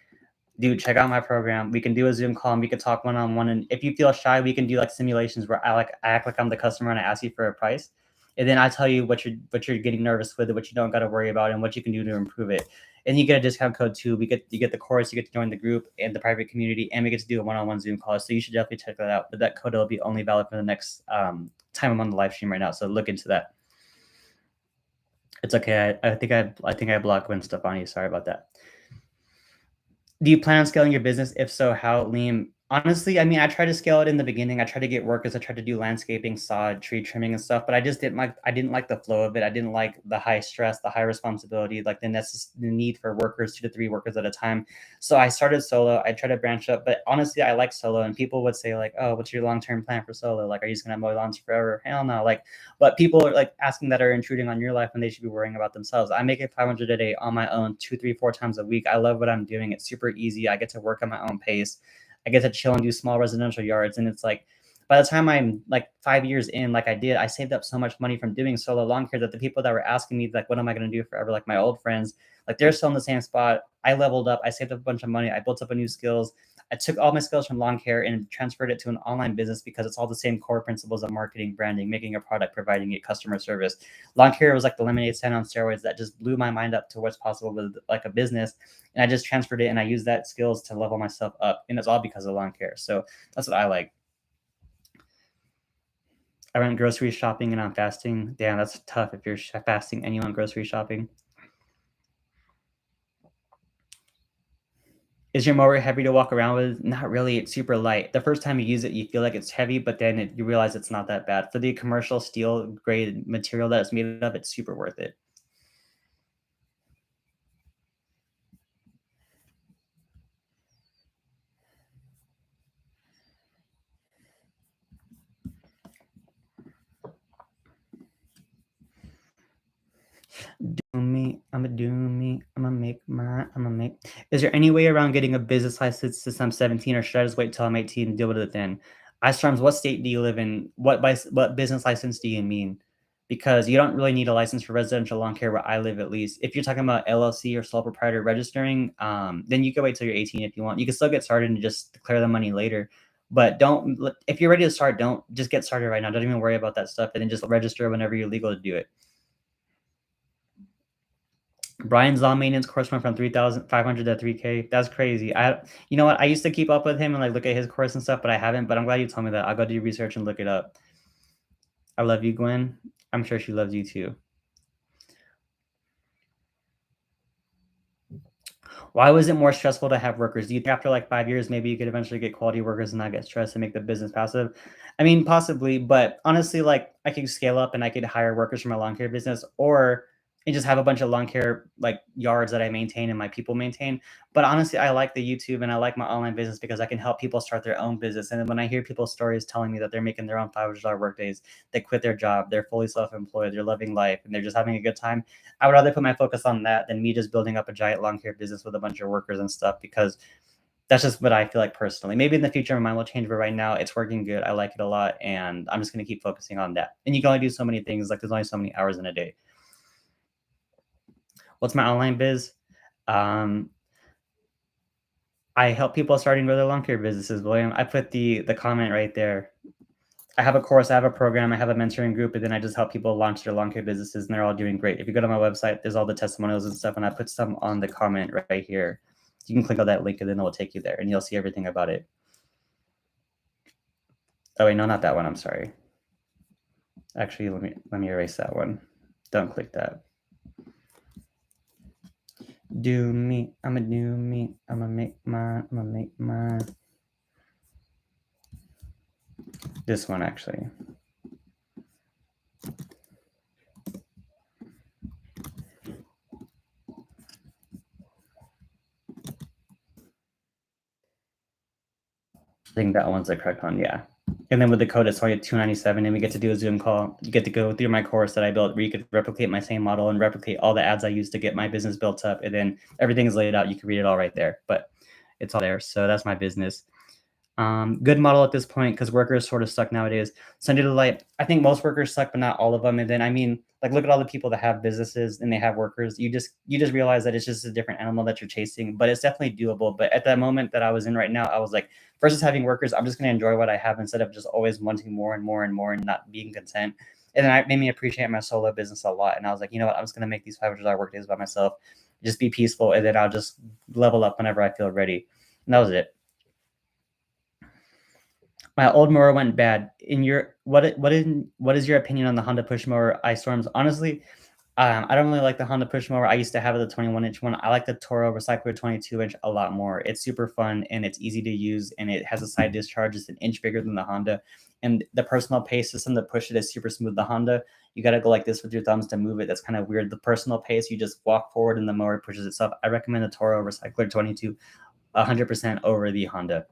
Dude, check out my program. We can do a Zoom call and we can talk one-on-one. And if you feel shy, we can do like simulations where I act like I'm the customer and I ask you for a price. And then I tell you what you're getting nervous with, what you don't got to worry about, and what you can do to improve it. And you get a discount code too. You get the course, you get to join the group and the private community, and we get to do a one-on-one Zoom call. So you should definitely check that out. But that code will be only valid for the next time I'm on the live stream right now. So look into that. It's okay. I think I blocked when stuff on you. Sorry about that. Do you plan on scaling your business? If so, how, Liam? Honestly, I mean, I tried to scale it in the beginning. I tried to get workers. I tried to do landscaping, sod, tree trimming, and stuff. But I didn't like the flow of it. I didn't like the high stress, the high responsibility, like the need for workers, 2 to 3 workers at a time. So I started solo. I tried to branch up, but honestly, I like solo. And people would say like, "Oh, what's your long-term plan for solo? Like, are you just gonna mow lawns forever?" Hell no. Like, but people are like asking that are intruding on your life when they should be worrying about themselves. I make it 500 a day on my own, 2, 3, 4 times a week. I love what I'm doing. It's super easy. I get to work at my own pace. I get to chill and do small residential yards. And it's like, by the time I'm like 5 years in, like I saved up so much money from doing solo lawn care that the people that were asking me, like, what am I going to do forever? Like my old friends, like they're still in the same spot. I leveled up. I saved up a bunch of money. I built up a new skills. I took all my skills from lawn care and transferred it to an online business because it's all the same core principles of marketing, branding, making a product, providing it customer service. Lawn care was like the lemonade stand on steroids that just blew my mind up to what's possible with like a business. And I just transferred it and I used that skills to level myself up. And it's all because of lawn care. So that's what I like. I went grocery shopping and I'm fasting. Damn, that's tough if you're fasting and you went grocery shopping. Is your mower heavy to walk around with? Not really. It's super light. The first time you use it, you feel like it's heavy, but then you realize it's not that bad. For the commercial steel grade material that it's made of, it's super worth it. Do me, I'ma do me, I'ma make my, I'ma make. Is there any way around getting a business license since I'm 17, or should I just wait till I'm 18 and deal with it then? Ice Storms, what state do you live in? What business license do you mean? Because you don't really need a license for residential lawn care where I live, at least. If you're talking about LLC or sole proprietor registering, then you can wait till you're 18 if you want. You can still get started and just declare the money later. But don't, if you're ready to start, don't just get started right now. Don't even worry about that stuff, and then just register whenever you're legal to do it. Brian's lawn maintenance course went from 3,500 to 3K. That's crazy. You know what? I used to keep up with him and like look at his course and stuff, but I haven't. But I'm glad you told me that. I'll go do research and look it up. I love you, Gwen. I'm sure she loves you too. Why was it more stressful to have workers? Do you think after like 5 years, maybe you could eventually get quality workers and not get stressed and make the business passive? I mean, possibly, but honestly, like I could scale up and I could hire workers from my lawn care business or and just have a bunch of lawn care like yards that I maintain and my people maintain. But honestly, I like the YouTube and I like my online business because I can help people start their own business. And then when I hear people's stories telling me that they're making their own $500 work days, they quit their job, they're fully self-employed, they're living life, and they're just having a good time. I would rather put my focus on that than me just building up a giant lawn care business with a bunch of workers and stuff because that's just what I feel like personally. Maybe in the future my mind will change, but right now it's working good. I like it a lot, and I'm just gonna keep focusing on that. And you can only do so many things. Like there's only so many hours in a day. What's my online biz? Um, I help people starting with their lawn care businesses, William. I put the comment right there. I have a course, I have a program, I have a mentoring group, and then I just help people launch their lawn care businesses, and they're all doing great. If you go to my website, there's all the testimonials and stuff, and I put some on the comment right here. You can click on that link, and then it will take you there, and you'll see everything about it. Oh wait, no, not that one. I'm sorry. Actually, let me erase that one. Don't click that. Do me. I'ma do me. I'ma make mine. I'ma make mine. This one actually. I think that one's the correct one. Yeah. And then with the code, it's only $297, and we get to do a Zoom call. You get to go through my course that I built, where you could replicate my same model and replicate all the ads I used to get my business built up, and then everything is laid out. You can read it all right there, but it's all there. So that's my business. Good model at this point because workers sort of suck nowadays. Sunday Delight, I think most workers suck, but not all of them. And then I mean, like look at all the people that have businesses and they have workers. You just realize that it's just a different animal that you're chasing, but it's definitely doable. But at that moment that I was in right now, I was like, versus having workers, I'm just gonna enjoy what I have instead of just always wanting more and more and more and not being content. And then it made me appreciate my solo business a lot. And I was like, you know what, I'm just gonna make these $500 work days by myself, just be peaceful, and then I'll just level up whenever I feel ready. And that was it. My old mower went bad. In your what is your opinion on the Honda push mower ice storms? Honestly, I don't really like the Honda push mower. I used to have the 21-inch one. I like the Toro Recycler 22-inch a lot more. It's super fun and it's easy to use and it has a side discharge. It's an inch bigger than the Honda. And the personal pace system to push it is super smooth. The Honda, you got to go like this with your thumbs to move it. That's kind of weird. The personal pace, you just walk forward and the mower pushes itself. I recommend the Toro Recycler 22 100% over the Honda.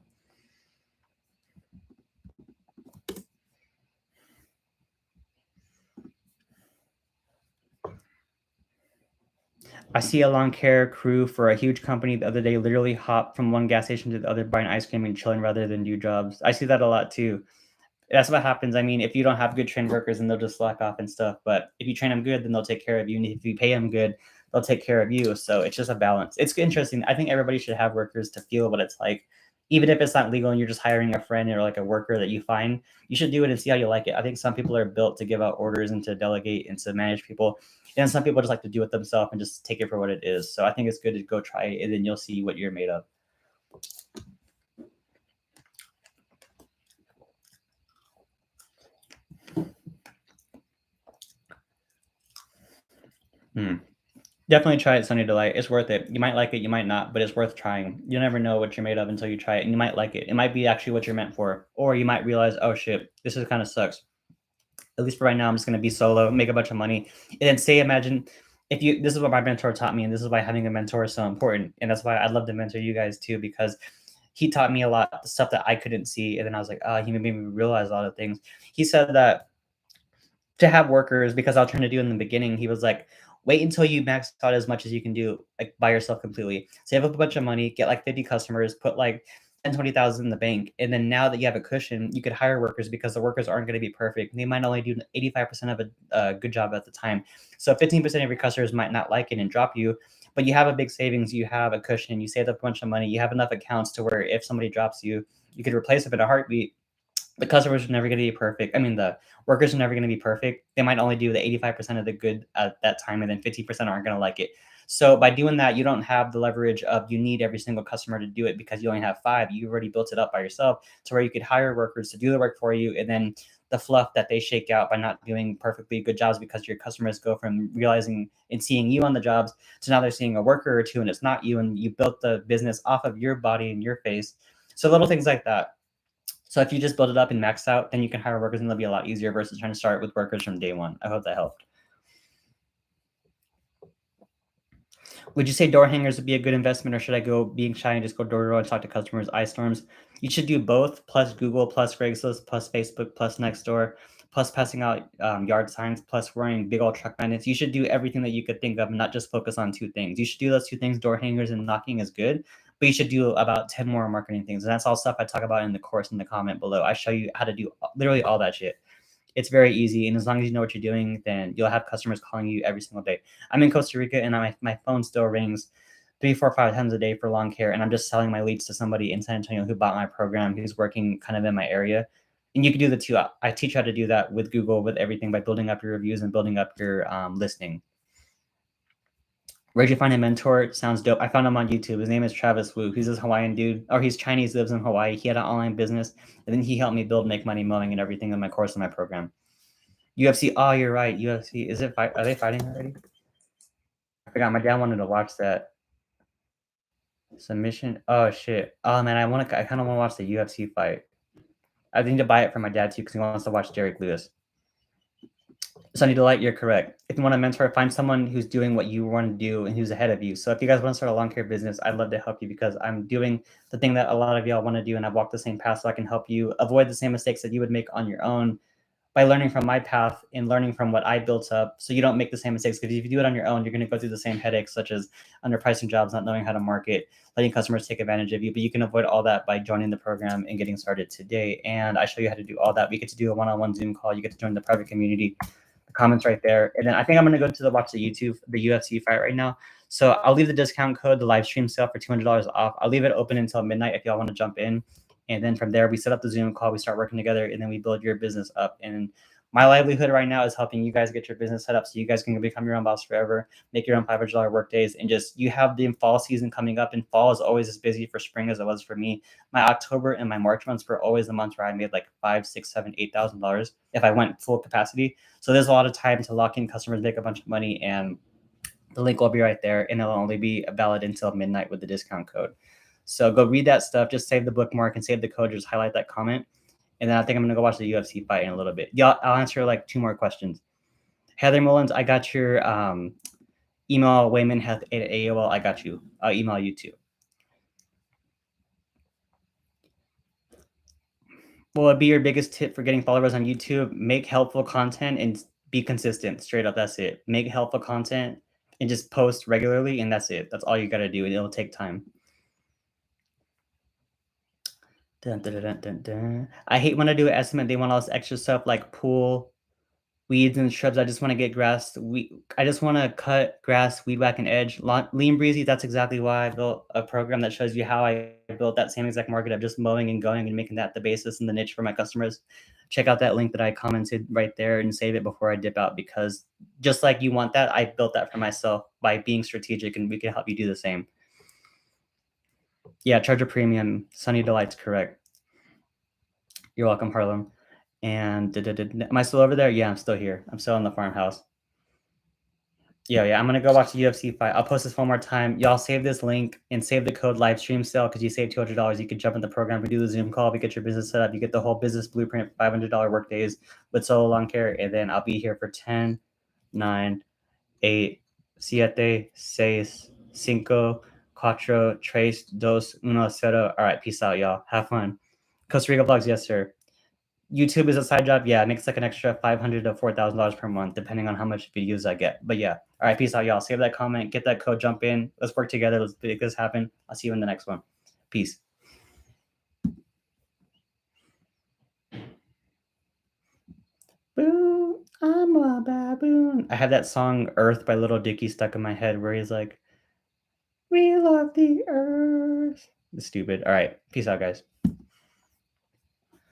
I see a lawn care crew for a huge company the other day literally hop from one gas station to the other buying ice cream and chilling rather than do jobs. I see that a lot too. That's what happens. I mean, if you don't have good trained workers, then they'll just slack off and stuff. But if you train them good, then they'll take care of you. And if you pay them good, they'll take care of you. So it's just a balance. It's interesting. I think everybody should have workers to feel what it's like. Even if it's not legal and you're just hiring a friend or like a worker that you find, you should do it and see how you like it. I think some people are built to give out orders and to delegate and to manage people. And some people just like to do it themselves and just take it for what it is. So I think it's good to go try it and then you'll see what you're made of. Hmm. Definitely try it, Sunny Delight. It's worth it. You might like it, you might not, but it's worth trying. You never know what you're made of until you try it, and you might like it. It might be actually what you're meant for, or you might realize, oh shit, this is kind of sucks. At least for right now, I'm just gonna be solo, make a bunch of money, and then say, imagine if you. This is what my mentor taught me, and this is why having a mentor is so important, and that's why I'd love to mentor you guys too, because he taught me a lot, the stuff that I couldn't see, and then I was like, oh, he made me realize a lot of things. He said that to have workers because I was trying to do in the beginning. He was like, wait until you max out as much as you can do like by yourself completely. Save up a bunch of money, get like 50 customers, put like 10, 20,000 in the bank. And then now that you have a cushion, you could hire workers because the workers aren't going to be perfect. They might only do 85% of a good job at the time. So 15% of your customers might not like it and drop you, but you have a big savings, you have a cushion, you saved up a bunch of money, you have enough accounts to where if somebody drops you, you could replace them in a heartbeat. The customers are never going to be perfect. I mean, the workers are never going to be perfect. They might only do the 85% of the good at that time, and then 50% aren't going to like it. So by doing that, you don't have the leverage of you need every single customer to do it because you only have five. You've already built it up by yourself to where you could hire workers to do the work for you, and then the fluff that they shake out by not doing perfectly good jobs because your customers go from realizing and seeing you on the jobs to now they're seeing a worker or two and it's not you, and you built the business off of your body and your face. So little things like that. So if you just build it up and max out, then you can hire workers and it'll be a lot easier versus trying to start with workers from day one. I hope that helped. Would you say door hangers would be a good investment, or should I go being shy and just go door to door and talk to customers? Ice storms. You should do both, plus Google, plus Craigslist, plus Facebook, plus Nextdoor, plus passing out yard signs, plus wearing big old truck magnets. You should do everything that you could think of and not just focus on two things. You should do those two things. Door hangers and knocking is good, but you should do about 10 more marketing things. And that's all stuff I talk about in the course in the comment below. I show you how to do literally all that shit. It's very easy, and as long as you know what you're doing, then you'll have customers calling you every single day. I'm in Costa Rica, and my phone still rings 3, 4, 5 times a day for lawn care, and I'm just selling my leads to somebody in San Antonio who bought my program, who's working kind of in my area. And you can do the two. I teach how to do that with Google, with everything, by building up your reviews and building up your listing. Where'd you find a mentor? Sounds dope. I found him on YouTube. His name is Travis Wu. He's this Hawaiian dude, or he's Chinese, lives in Hawaii. He had an online business, and then he helped me build Make Money Mowing and everything in my course and my program. UFC. Oh, you're right. UFC. Is it fight? Are they fighting already? I forgot. My dad wanted to watch that submission. Oh shit. Oh man, I kind of want to watch the UFC fight. I need to buy it for my dad too because he wants to watch Derek Lewis. Sunny Delight, you're correct. If you want a mentor, find someone who's doing what you want to do and who's ahead of you. So if you guys want to start a lawn care business, I'd love to help you because I'm doing the thing that a lot of y'all want to do, and I've walked the same path, so I can help you avoid the same mistakes that you would make on your own by learning from my path and learning from what I built up, so you don't make the same mistakes. Because if you do it on your own, you're going to go through the same headaches, such as underpricing jobs, not knowing how to market, letting customers take advantage of you. But you can avoid all that by joining the program and getting started today. And I show you how to do all that. We get to do a one-on-one Zoom call. You get to join the private community. The comments right there. And then I think I'm going to go to watch the UFC fight right now. So I'll leave the discount code, the live stream sale for $200 off. I'll leave it open until midnight if y'all want to jump in. And then from there, we set up the Zoom call, we start working together, and then we build your business up. And my livelihood right now is helping you guys get your business set up so you guys can become your own boss forever, make your own $500 work days, and just you have the fall season coming up, and fall is always as busy for spring as it was for me. My October and my March months were always the months where I made like $5, $6, $7, $8,000 if I went full capacity. So there's a lot of time to lock in customers, make a bunch of money, and the link will be right there, and it'll only be valid until midnight with the discount code. So go read that stuff. Just save the bookmark and save the code. Just highlight that comment. And then I think I'm going to go watch the UFC fight in a little bit. Yeah, I'll answer like 2 more questions. Heather Mullins, I got your email, waymanhealth at AOL. I got you. I'll email you too. What would be your biggest tip for getting followers on YouTube? Make helpful content and be consistent. Straight up, that's it. Make helpful content and just post regularly, and that's it. That's all you got to do, and it'll take time. Dun, dun, dun, dun, dun. I hate when I do an estimate. They want all this extra stuff like pool, weeds and shrubs. I just want to get grass. I just want to cut grass, weed whack, and edge. Lean Breezy. That's exactly why I built a program that shows you how I built that same exact market of just mowing and going and making that the basis and the niche for my customers. Check out that link that I commented right there and save it before I dip out, because just like you want that, I built that for myself by being strategic, and we can help you do the same. Yeah, charge a premium. Sunny Delight's correct. You're welcome, Harlem. And am I still over there? Yeah, I'm still here. I'm still in the farmhouse. Yeah. I'm gonna go watch the UFC fight. I'll post this one more time. Y'all save this link and save the code live stream sale because you save $200. You can jump in the program, we do the Zoom call, we get your business set up, you get the whole business blueprint, $500 work days with solo lawn care, and then I'll be here for 10, 9, 8, 7, 6, 5, 4, 3, 2, 1, 0. All right, peace out, y'all. Have fun. Costa Rica vlogs, yes, sir. YouTube is a side job. Yeah, it makes like an extra $500 to $4,000 per month, depending on how much videos I get. But yeah, all right, peace out, y'all. Save that comment, get that code, jump in. Let's work together. Let's make this happen. I'll see you in the next one. Peace. Boom, I'm a baboon. I have that song Earth by Little Dicky stuck in my head where he's like, we love the earth. It's stupid. All right, peace out, guys.